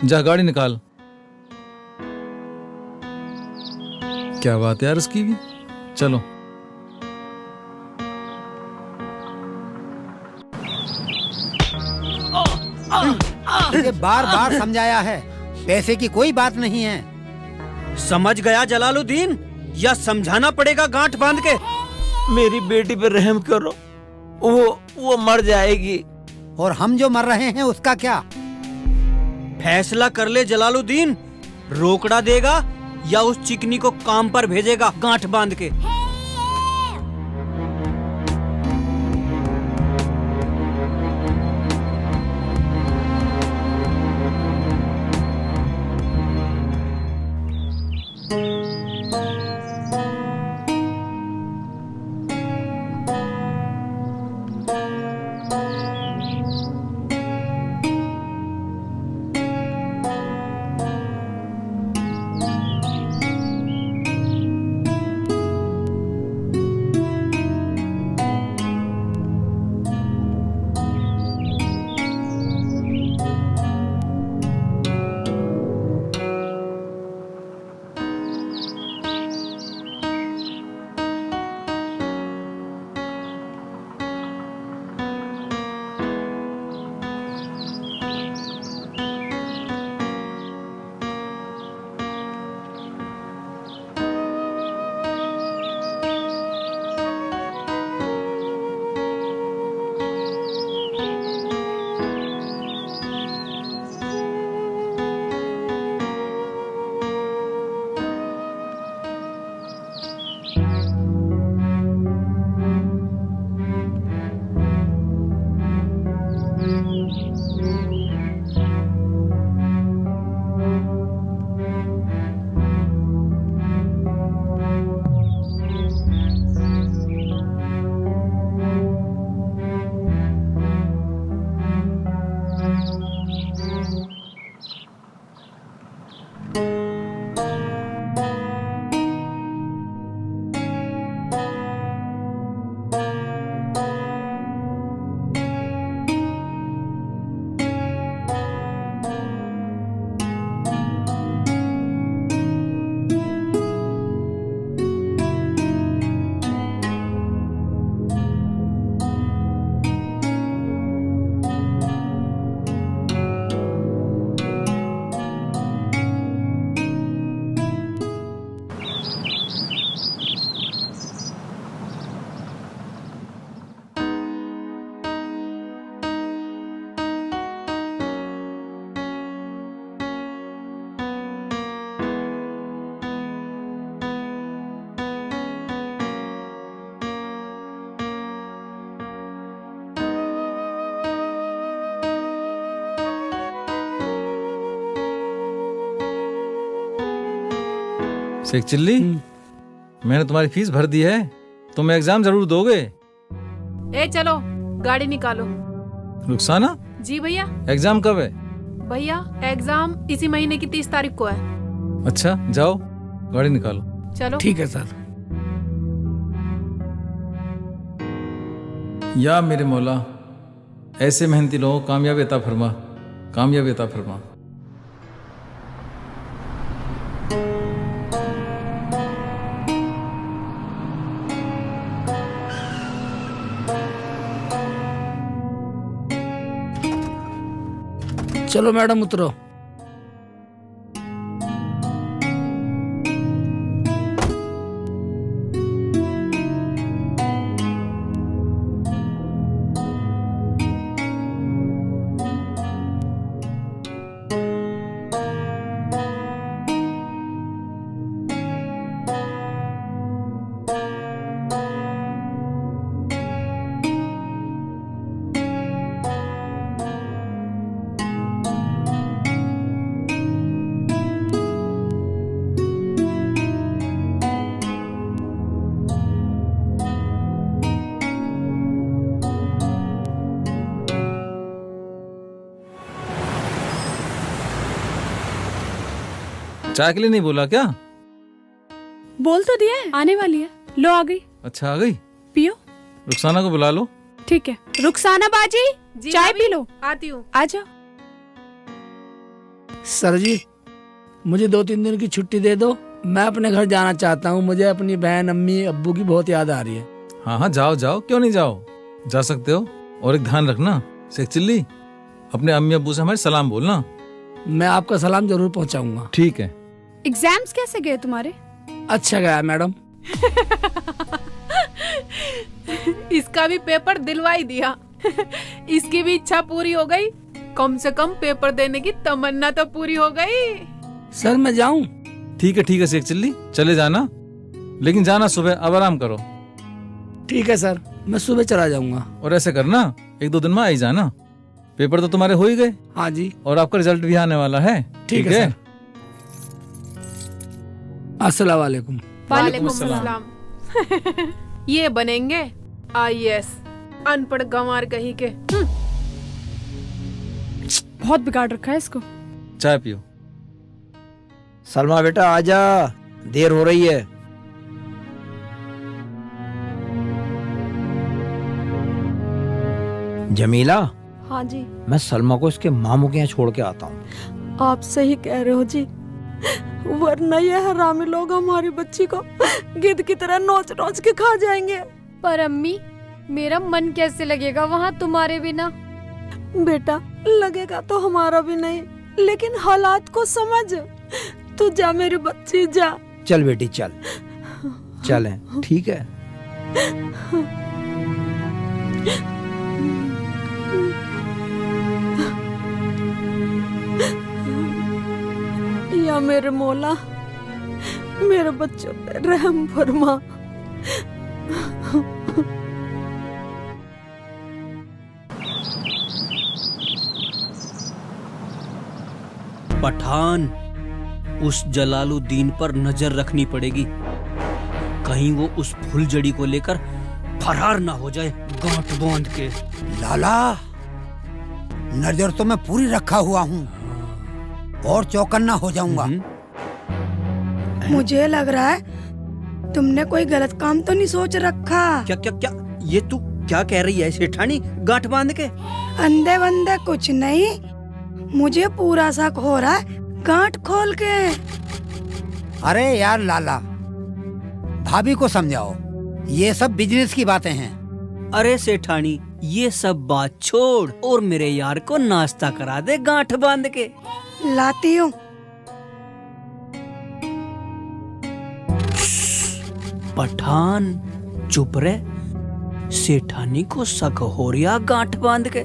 जा गाड़ी निकाल। क्या बात है यार उसकी भी। चलो। ये बार बार समझाया है, पैसे की कोई बात नहीं है। समझ गया जलालुद्दीन, या समझाना पड़ेगा गांठ बांध के? मेरी बेटी पे रहम करो, वो मर जाएगी। और हम जो मर रहे हैं उसका क्या? फैसला कर ले जलालुद्दीन, रोकड़ा देगा या उस चिकनी को काम पर भेजेगा गांठ बांध के? शेख चिल्ली, मैंने तुम्हारी फीस भर दी है, तुम एग्जाम जरूर दोगे। ए चलो गाड़ी निकालो। रुखसाना, जी भैया। एग्जाम कब है? भैया एग्जाम इसी महीने की 30 तारीख को है। अच्छा जाओ गाड़ी निकालो। चलो ठीक है सर। या मेरे मौला, ऐसे मेहनती लोगों को कामयाबी अता फरमा, कामयाबी अता फरमा। चलो मैडम उतरो। चाय के लिए नहीं बोला क्या? बोल तो दिया है, आने वाली है। लो आ गई। अच्छा आ गई, पियो। रुखसाना को बुला लो। ठीक है। रुखसाना बाजी, जी चाय भाभी, पी लो। आती हूँ। आ जाओ। सर जी, मुझे 2-3 दिन की छुट्टी दे दो, मैं अपने घर जाना चाहता हूँ। मुझे अपनी बहन, अम्मी, अब्बू की बहुत याद आ रही है। हाँ हाँ जाओ जाओ, क्यों नहीं जाओ, जा सकते हो। और एक ध्यान रखना शेख चिल्ली, अपने अम्मी अब्बू से हमारे सलाम बोलना। मैं आपका सलाम जरूर पहुँचाऊंगा। ठीक है। एग्जाम्स कैसे गए तुम्हारे? अच्छा गया मैडम। इसका भी पेपर दिलवा ही दिया। इसकी भी इच्छा पूरी हो गई, कम से कम पेपर देने की तमन्ना तो पूरी हो गई। सर मैं जाऊं? ठीक है शेख चिल्ली, चले जाना, लेकिन जाना सुबह, अब आराम करो। ठीक है सर, मैं सुबह चला जाऊंगा। और ऐसे करना 1-2 दिन में आ ही जाना, पेपर तो तुम्हारे हो ही गए। हाँ जी। और आपका रिजल्ट भी आने वाला है। ठीक है सर। अस्सलाम वालेकुम। वालेकुम सलाम। ये बनेंगे IAS, अनपढ़ गंवार कहीं के। बहुत बिगाड़ रखा है इसको। चाय पियो। सलमा बेटा आजा, देर हो रही है। जमीला, हाँ जी। मैं सलमा को इसके मामू के यहाँ छोड़ के आता हूँ। आप सही कह रहे हो जी, वरना ये हरामी लोग हमारी बच्ची को गिद्ध की तरह नोच नोच के खा जाएंगे। पर अम्मी, मेरा मन कैसे लगेगा वहाँ तुम्हारे बिना? बेटा लगेगा तो हमारा भी नहीं, लेकिन हालात को समझ। तू जा मेरी बच्ची, जा। चल बेटी चल, चलें, ठीक है। या मेरे मौला, मेरे बच्चों पे रहम फरमा। पठान, उस जलालुद्दीन पर नजर रखनी पड़ेगी, कहीं वो उस फुलझड़ी को लेकर फरार ना हो जाए गांठ बांध के। लाला, नजर तो मैं पूरी रखा हुआ हूँ, और चौकन्ना हो जाऊंगा। मुझे लग रहा है तुमने कोई गलत काम तो नहीं सोच रखा। क्या क्या क्या, ये तू क्या कह रही है सेठानी, गांठ बांध के? अंधे बंदे कुछ नहीं, मुझे पूरा शक हो रहा है गांठ खोल के। अरे यार लाला, भाभी को समझाओ, ये सब बिजनेस की बातें हैं। अरे सेठानी, ये सब बात छोड़ और मेरे यार को नाश्ता करा दे गांठ बांध के। लाती हूँ। पठान चुप रहे, सेठानी को शक हो रहा गांठ बांध के।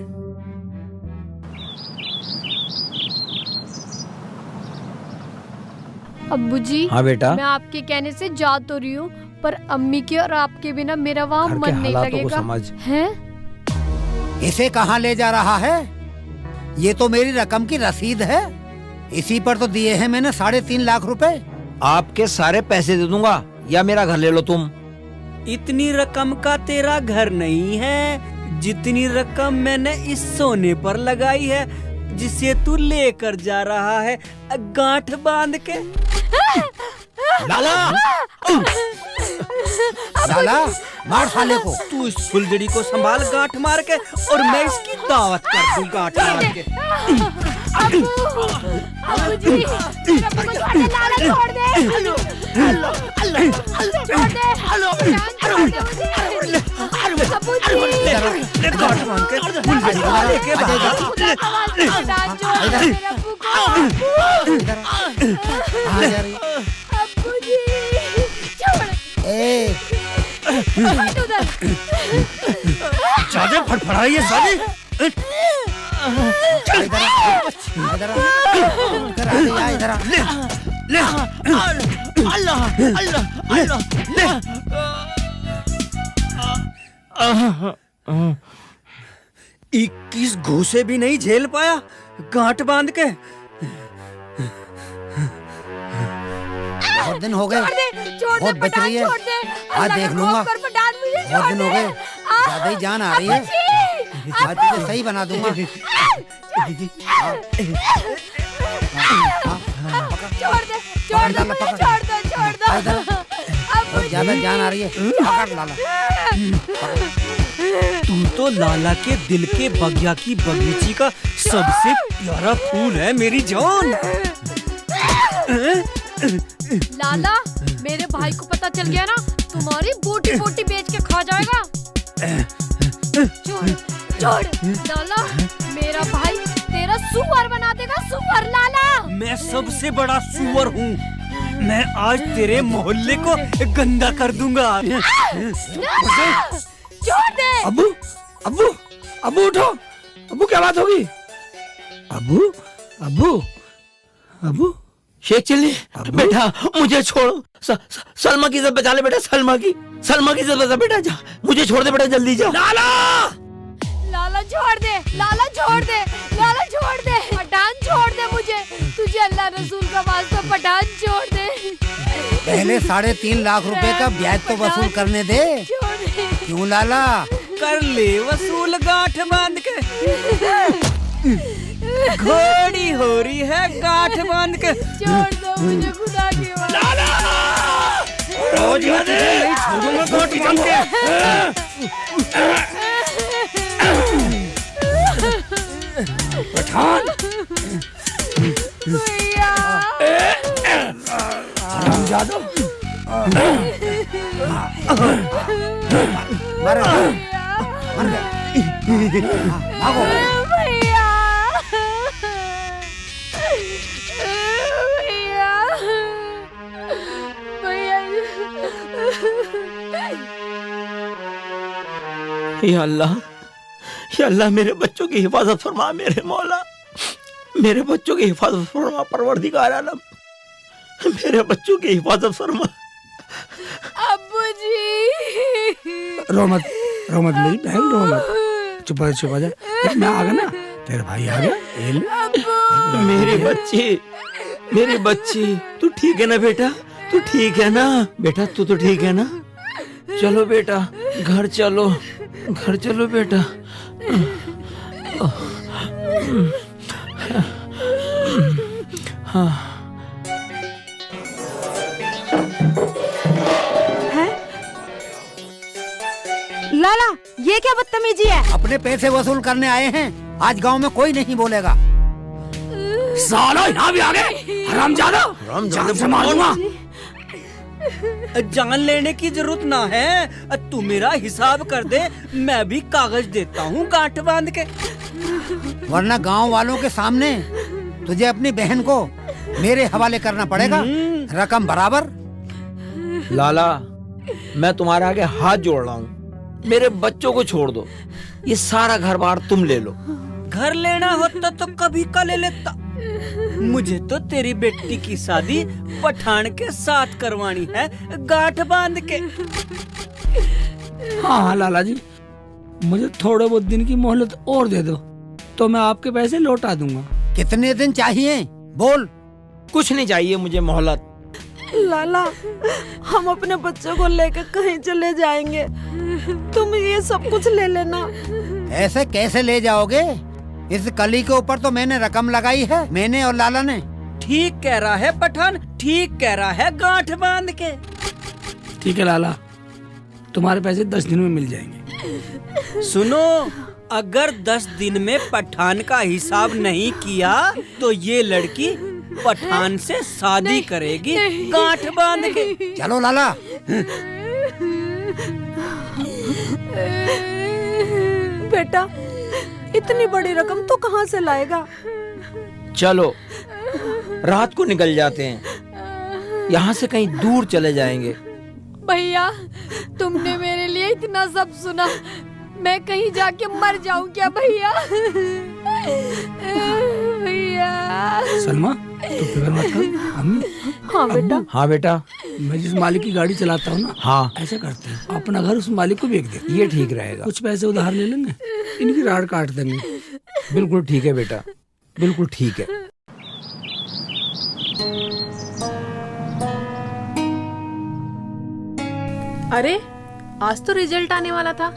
अब्बू जी, हाँ बेटा, मैं आपके कहने से जा तो रही हूँ, पर अम्मी के और आपके बिना मेरा वहाँ घर के मन नहीं हालातों को लगेगा। समझ। हैं? इसे कहाँ ले जा रहा है? ये तो मेरी रकम की रसीद है, इसी पर तो दिए हैं मैंने 3.5 लाख रुपए। आपके सारे पैसे दे दूंगा या मेरा घर ले लो तुम। इतनी रकम का तेरा घर नहीं है जितनी रकम मैंने इस सोने पर लगाई है जिसे तू लेकर जा रहा है गांठ बांध के। लाला लाला मार साले को। तू इस फुलझड़ी को संभाल गांठ मार के और मैं इसकी दावत कर दूं गांठ मार के। अबू जी, मेरा पकड़ दे, लाला छोड़ दे। छोड़ दे, छोड़ दे मुझे। अबू जी, गांठ बांध के फुलझड़ी को लेके भाग। अबू जी, छोड़। ए हट उधर। ज्यादा फड़फड़ा रही है साली। इधर ले अल्लाह अल्लाह अल्लाह। 21 घूसे भी नहीं झेल पाया गांठ बांध के। बहुत दिन हो गए, बहुत बच रही है, आज देख लूंगा। बहुत दिन हो गए, ज्यादा ही जान आ रही है, आज तुझे सही बना दूंगा। छोड़ दे, छोड़ दे मुझे, छोड़ दो, छोड़ दो। बहुत ज्यादा जान आ रही है, पकड़ लाला। तू तो लाला के दिल के बगिया की बगीची का सबसे प्यारा फूल है मेरी जान। लाला, मेरे भाई को पता चल गया ना, तुम्हारी बोटी बोटी बेच के खा जाएगा। छोड़, छोड़ लाला, मेरा भाई तेरा सुअर बना देगा, सुअर लाला। मैं सबसे बड़ा सुअर हूँ, मैं आज तेरे मोहल्ले को गंदा कर दूंगा। छोड़ दे। अबू अबू अबू उठो। अबू क्या बात होगी? अबू अबू अबू शेख चिल्ली बेटा मुझे छोड़ो। सलमा की इज्जत बचा ले बेटा, सलमा की इज्जत बचा बेटा। जा मुझे छोड़ दे बेटा, जल्दी जा। लाला लाला छोड़ दे, लाला छोड़ दे, लाला छोड़ दे। पठान छोड़ दे मुझे, तुझे अल्लाह रसूल का वास्ता पठान छोड़ दे। पहले 3.5 लाख रुपए का ब्याज तो वसूल करने दे। छोड़ दे। क्यों लाला? कर ले वसूल गांठ बांध के। घोड़ी हो रही है गांठ बांध के। छोड़ दो मुझे खुदा की वास्ते। रोज मैं तुझे नहीं छोड़ूंगा गांठ बांध के। पठान भैया, हरामजादा। मर गया। भागो। भैया, भैया, भैया। या अल्लाह मेरे बच्चों की हिफाजत फरमा, मेरे मौला मेरे बच्चों की हिफाजत फरमा, परवरदिगार आलम मेरे बच्चों की हिफाजत फरमा। अब्बू जी, रो मत मेरी बहन, रो मत। चुप आ जा। मैं आ गया ना, तेरा भाई आ गया। मेरी बच्ची तू ठीक है ना बेटा? तू ठीक है ना बेटा? तू तो ठीक है ना? चलो बेटा घर चलो बेटा। हाँ लाला, ये क्या बदतमीजी है? अपने पैसे वसूल करने आए हैं, आज गांव में कोई नहीं बोलेगा। साला यहाँ भी आ गए, हरामजादा। जान से मार दूंगा। जान लेने की जरूरत ना है, तू मेरा हिसाब कर दे, मैं भी कागज देता हूँ गांठ बांध के। वरना गांव वालों के सामने तुझे अपनी बहन को मेरे हवाले करना पड़ेगा, रकम बराबर। लाला मैं तुम्हारे आगे हाथ जोड़ रहा हूँ, मेरे बच्चों को छोड़ दो, ये सारा घर बार तुम ले लो। घर लेना होता तो कभी का ले लेता, मुझे तो तेरी बेटी की शादी पठान के साथ करवानी है गांठ बांध के। हाँ लाला जी, मुझे थोड़े बहुत दिन की मोहलत और दे दो तो मैं आपके पैसे लौटा दूंगा। कितने दिन चाहिए बोल? कुछ नहीं चाहिए मुझे मोहलत, लाला, हम अपने बच्चों को लेकर कहीं चले जाएंगे, तुम ये सब कुछ ले लेना। ऐसे कैसे ले जाओगे? इस कली के ऊपर तो मैंने रकम लगाई है, मैंने और लाला ने। ठीक कह रहा है पठान, ठीक कह रहा है गांठ बांध के। ठीक है लाला, तुम्हारे पैसे 10 दिन में मिल जाएंगे। सुनो, अगर 10 दिन में पठान का हिसाब नहीं किया तो ये लड़की पठान से शादी करेगी गांठ बांध के। चलो लाला। बेटा, इतनी बड़ी रकम तो कहाँ से लाएगा? चलो रात को निकल जाते हैं, यहाँ से कहीं दूर चले जाएंगे। भैया, तुमने मेरे लिए इतना सब सुना, मैं कहीं जाके मर जाऊं क्या भैया? भैया। सलमा, तू फिक्र मत कर। अम्मी। हाँ बेटा। हाँ बेटा। मैं जिस मालिक की गाड़ी चलाता हूँ ना, हाँ, ऐसा करते हैं, अपना घर उस मालिक को बेच दे। ये ठीक रहेगा। कुछ पैसे उधार ले लेंगे, इनकी राड काट देंगे। बिल्कुल ठीक है बेटा, बिल्कुल ठीक है। अरे, आज तो रिजल्ट आने वाला था,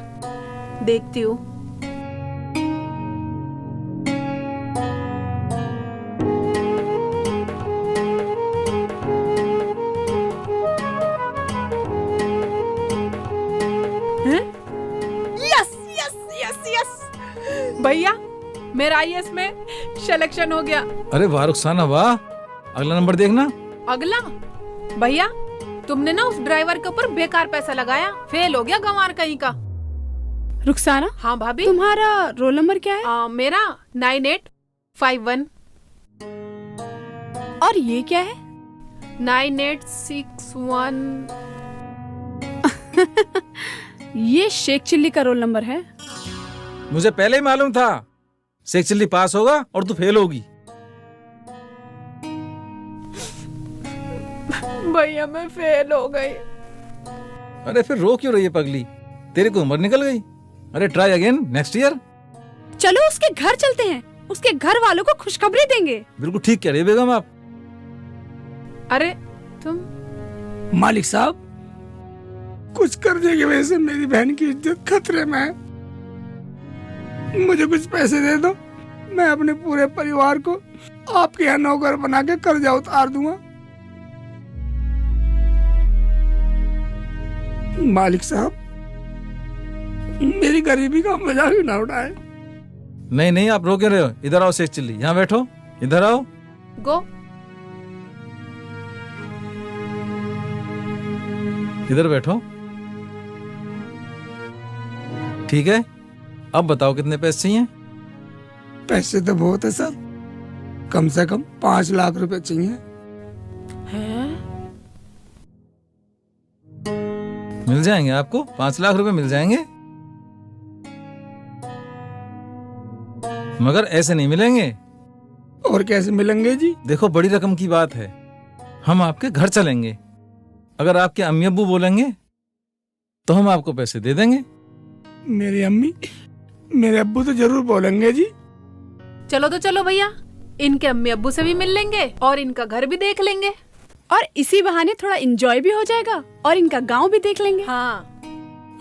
देखती हूँ। यस यस यस यस भैया, मेरा आईएएस में सिलेक्शन हो गया। अरे वाह रुखसाना वाह, अगला नंबर देखना। अगला? भैया, तुमने ना उस ड्राइवर के ऊपर बेकार पैसा लगाया, फेल हो गया गंवार कहीं का। रुखसाना, हाँ भाभी। तुम्हारा रोल नंबर क्या है? मेरा 9851। और ये क्या है? 9861। ये शेख चिल्ली का रोल नंबर है। मुझे पहले ही मालूम था, शेख चिल्ली पास होगा और तू फेल होगी। भैया, मैं फेल हो गई। अरे फिर रो क्यों रही है पगली, तेरी को उम्र निकल गई। अरे ट्राई अगेन नेक्स्ट ईयर। चलो उसके घर चलते हैं, उसके घर वालों को खुशखबरी देंगे। बिल्कुल ठीक कह रही है बेगम आप। अरे तुम? मालिक साहब, कुछ कर्जे की वजह से मेरी बहन की इज्जत खतरे में है। मुझे कुछ पैसे दे दो, मैं अपने पूरे परिवार को आपके यहाँ नौकर बना के कर्जा उतार दूंगा। मालिक साहब, मेरी गरीबी का मजाक ही ना उड़ाए। नहीं नहीं, आप रो क्यों रहे हो? इधर आओ शेख चिल्ली, यहाँ बैठो, इधर आओ। गो। इधर बैठो। ठीक है, अब बताओ कितने पैसे चाहिए? पैसे तो बहुत है सर, कम से कम 5 लाख रुपए चाहिए। मिल जाएंगे आपको, 5 लाख रुपए मिल जाएंगे, मगर ऐसे नहीं मिलेंगे। और कैसे मिलेंगे जी? देखो, बड़ी रकम की बात है, हम आपके घर चलेंगे। अगर आपके अम्मी अब्बू बोलेंगे तो हम आपको पैसे दे देंगे। मेरी अम्मी, मेरे अब्बू तो जरूर बोलेंगे जी। चलो तो चलो भैया, इनके अम्मी अब्बू से भी मिल लेंगे और इनका घर भी देख लेंगे। और इसी बहाने थोड़ा एंजॉय भी हो जाएगा और इनका गांव भी देख लेंगे। हाँ।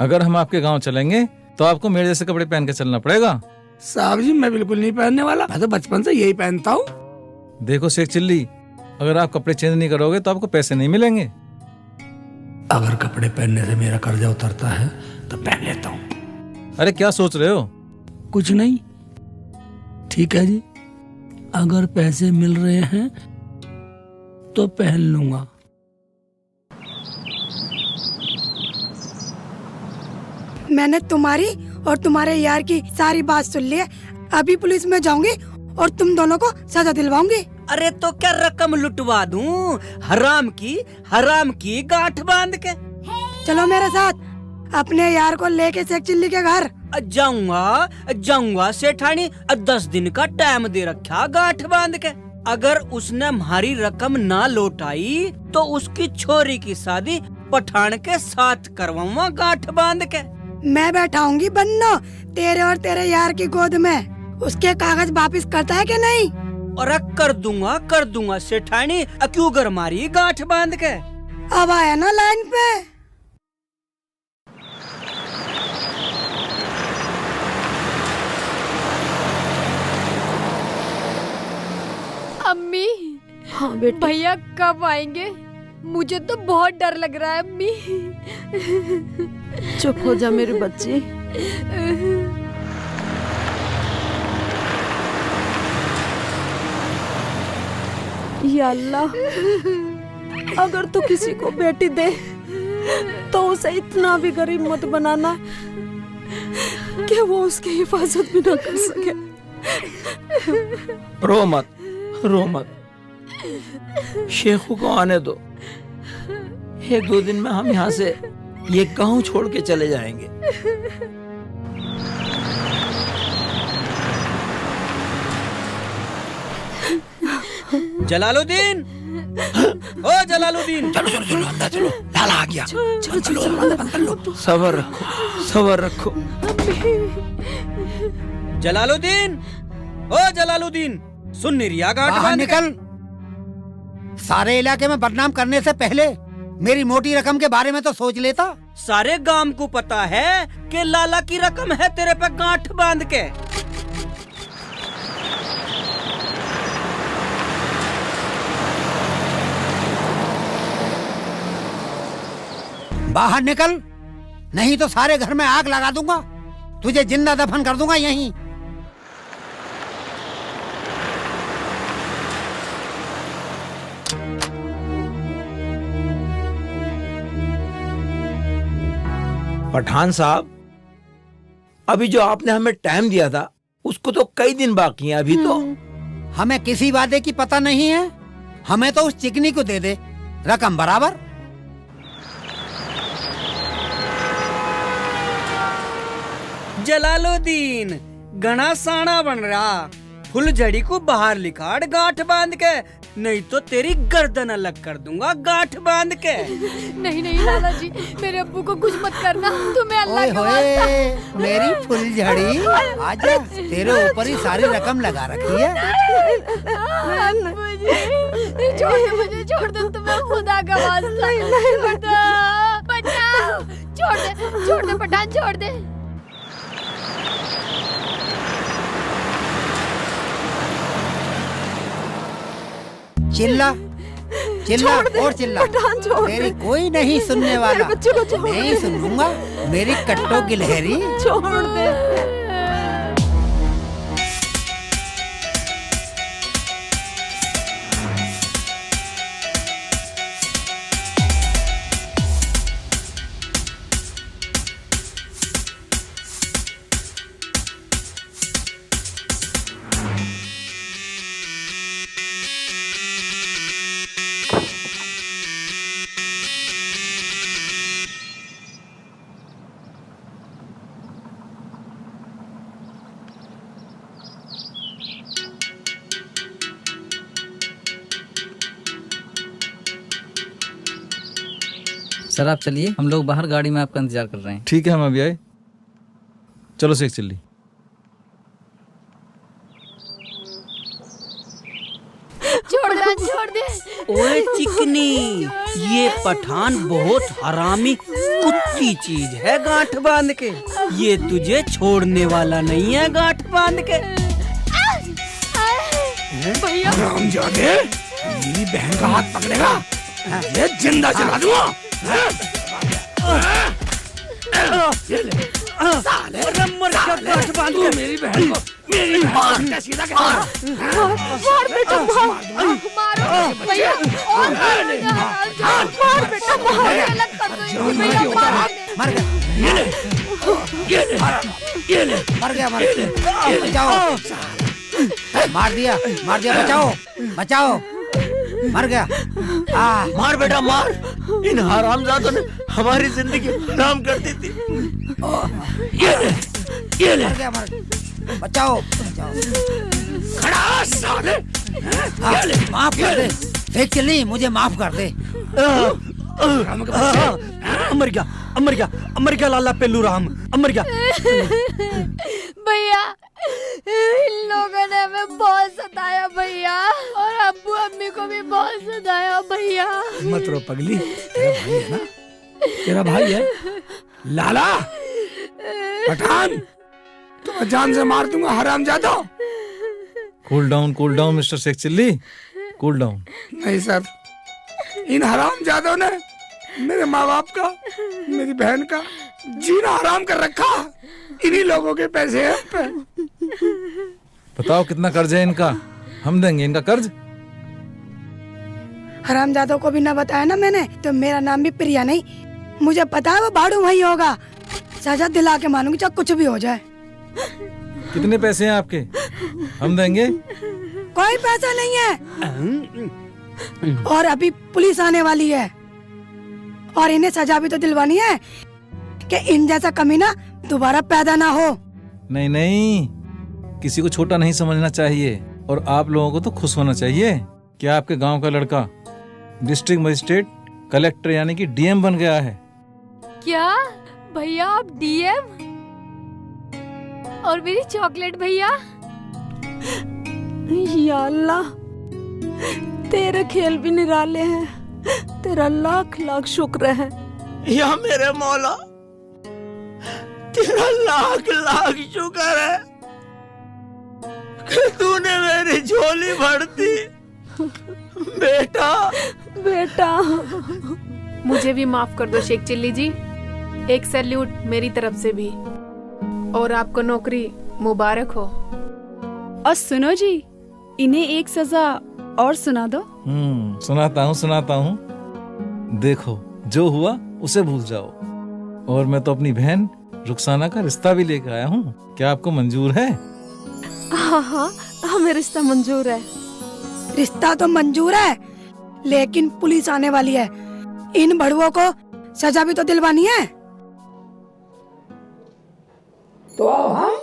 अगर हम आपके गांव चलेंगे तो आपको मेरे जैसे कपड़े पहन के चलना पड़ेगा। साहब जी, मैं बिल्कुल नहीं पहनने वाला, मैं तो बचपन से यही पहनता हूँ। देखो शेख चिल्ली, अगर आप कपड़े चेंज नहीं करोगे तो आपको पैसे नहीं मिलेंगे। अगर कपड़े पहनने से मेरा कर्जा उतरता है तो पहन लेता हूँ। अरे क्या सोच रहे हो? कुछ नहीं। ठीक है जी, अगर पैसे मिल रहे हैं तो पहन लूंगा। मैंने तुम्हारी और तुम्हारे यार की सारी बात सुन ली है। अभी पुलिस में जाऊंगी और तुम दोनों को सजा दिलवाऊंगी। अरे तो क्या रकम लुटवा दूं? हराम की गांठ बांध के। चलो मेरे साथ, अपने यार को लेके शेख चिल्ली के घर। जाऊंगा सेठानी, 10 दिन का टाइम दे रखा गांठ बांध के। अगर उसने हमारी रकम ना लौटाई तो उसकी छोरी की शादी पठान के साथ करवाऊंगा गांठ बांध के। मैं बैठाऊंगी बन्नो तेरे और तेरे यार की गोद में। उसके कागज वापिस करता है कि नहीं? और कर दूंगा सेठानी, क्यों गरमारी गांठ बांध के। अब आया ना लाइन पे। अम्मी। हाँ बेटी। भैया कब आएंगे? मुझे तो बहुत डर लग रहा है अम्मी। चुप हो जा मेरी बच्ची। या अल्लाह, अगर तू किसी को बेटी दे तो उसे इतना भी गरीब मत बनाना कि वो उसकी हिफाजत भी ना कर सके। रो मत, शेखू को आने दो। 1-2 दिन में हम यहाँ से ये गांव छोड़ के चले जाएंगे। जलालुद्दीन, ओ जलालुद्दीन, चलो अंदर चलो, लाला आ गया। चलो सबर रखो। जलालुद्दीन, ओ जलालुद्दीन, सुन निरिया गांठ बाहर बांध के। निकल। सारे इलाके में बदनाम करने से पहले मेरी मोटी रकम के बारे में तो सोच लेता। सारे गांव को पता है कि लाला की रकम है तेरे पे गांठ बांध के। बाहर निकल, नहीं तो सारे घर में आग लगा दूंगा, तुझे जिंदा दफन कर दूंगा यहीं। पठान साहब, अभी जो आपने हमें टाइम दिया था उसको तो कई दिन बाकी हैं अभी तो। हमें किसी वादे की पता नहीं है, हमें तो उस चिकनी को दे दे रकम बराबर। जलालुद्दीन घना साना बन रहा, फुलझड़ी को बाहर लिखाड़ गांठ बांध के, नहीं तो तेरी गर्दन अलग कर दूंगा गांठ बांध के। नहीं लाला जी, मेरे अब्बू को कुछ मत करना, तुम्हें अल्लाह ओए का होए, वास्ता। मेरी फुलझड़ी आजा, तेरे ऊपर ही सारी रकम लगा रखी है। अब्बू जी, छोड़ दो, तुम्हें खुदा का वास्ता। छोड़ दो, बचाओ, छोड़ दे पठान, छोड़ दे। चिल्ला और चिल्ला, पठान छोड़ तेरी कोई नहीं सुनने वाला। बच्चे को छोड़ मैं ही सुनूंगा, मेरी कट्टों की लहरी। छोड़ दे। सर आप चलिए, हम लोग बाहर गाड़ी में आपका इंतजार कर रहे हैं। ठीक है, हम अभी आए। चलो शेख चिल्ली। छोड़ दे। ओए चिकनी, ये पठान बहुत हरामी कुत्ती चीज है गांठ बांध के। ये तुझे छोड़ने वाला नहीं है गांठ बांध के। भैया, हरामजादे, मेरी बहन का हाथ पकड़ेगा, ये जिंदा जला दूंगा। मेरी बहन को मेरी मार का सीधा मार बेटा, मारो भैया, और मार बेटा, अलग कर दो भैया, मर गया, बचाओ। मार दिया, बचाओ, मर गया। मार बेटा मार, इन हरामजादों ने हमारी जिंदगी हराम कर दी थी। मर गया, बचाओ। खड़ा साले, माफ कर दे, फेंक चली, मुझे माफ कर दे। अमर गया लाला पेल्लू राम, अमर गया। भैया, इन लोगों ने हमें बहुत सताया भैया। बहुत सताया भैया। मत रो पगली, तेरा भाई है ना, तेरा भाई है लाला पठान, तुम्हें जान से मार दूंगा हरामजादा। Cool down mister Shekh Chilli, cool down. नहीं सर, इन हरामजादों ने मेरे माँ बाप का, मेरी बहन का जीना हराम कर रखा। इन्हीं लोगों के पैसे हैं पे। बताओ कितना कर्ज है इनका, हम देंगे इनका कर्ज। हरामजादों को भी ना बताया ना मैंने, तो मेरा नाम भी प्रिया नहीं, मुझे पता है वो भाड़ू वही होगा। सजा दिला के मानूंगी चाहे कुछ भी हो जाए। कितने पैसे हैं आपके, हम देंगे। कोई पैसा नहीं है, और अभी पुलिस आने वाली है, और इन्हें सजा भी तो दिलवानी है कि इन जैसा कमीना दोबारा पैदा ना हो। नहीं, किसी को छोटा नहीं समझना चाहिए, और आप लोगों को तो खुश होना चाहिए कि आपके गांव का लड़का डिस्ट्रिक्ट मजिस्ट्रेट, कलेक्टर यानी कि डीएम बन गया है। क्या भैया आप डीएम? और मेरी चॉकलेट भैया? या अल्लाह, तेरे खेल भी निराले हैं, तेरा लाख लाख शुक्र है। या मेरे मौला, तेरा लाख लाख शुक्र है कि तूने मेरी झोली भर दी। बेटा मुझे भी माफ कर दो शेख चिल्ली जी, एक सैल्यूट मेरी तरफ से भी, और आपको नौकरी मुबारक हो। और सुनो जी, इन्हें एक सजा और सुना दो। सुनाता हूँ। देखो, जो हुआ उसे भूल जाओ, और मैं तो अपनी बहन रुखसाना का रिश्ता भी लेकर आया हूँ। क्या आपको मंजूर है? हाँ, हमें रिश्ता मंजूर है। रिश्ता तो मंजूर है, लेकिन पुलिस आने वाली है, इन भड़ुओं को सजा भी तो दिलवानी है। तो अब हम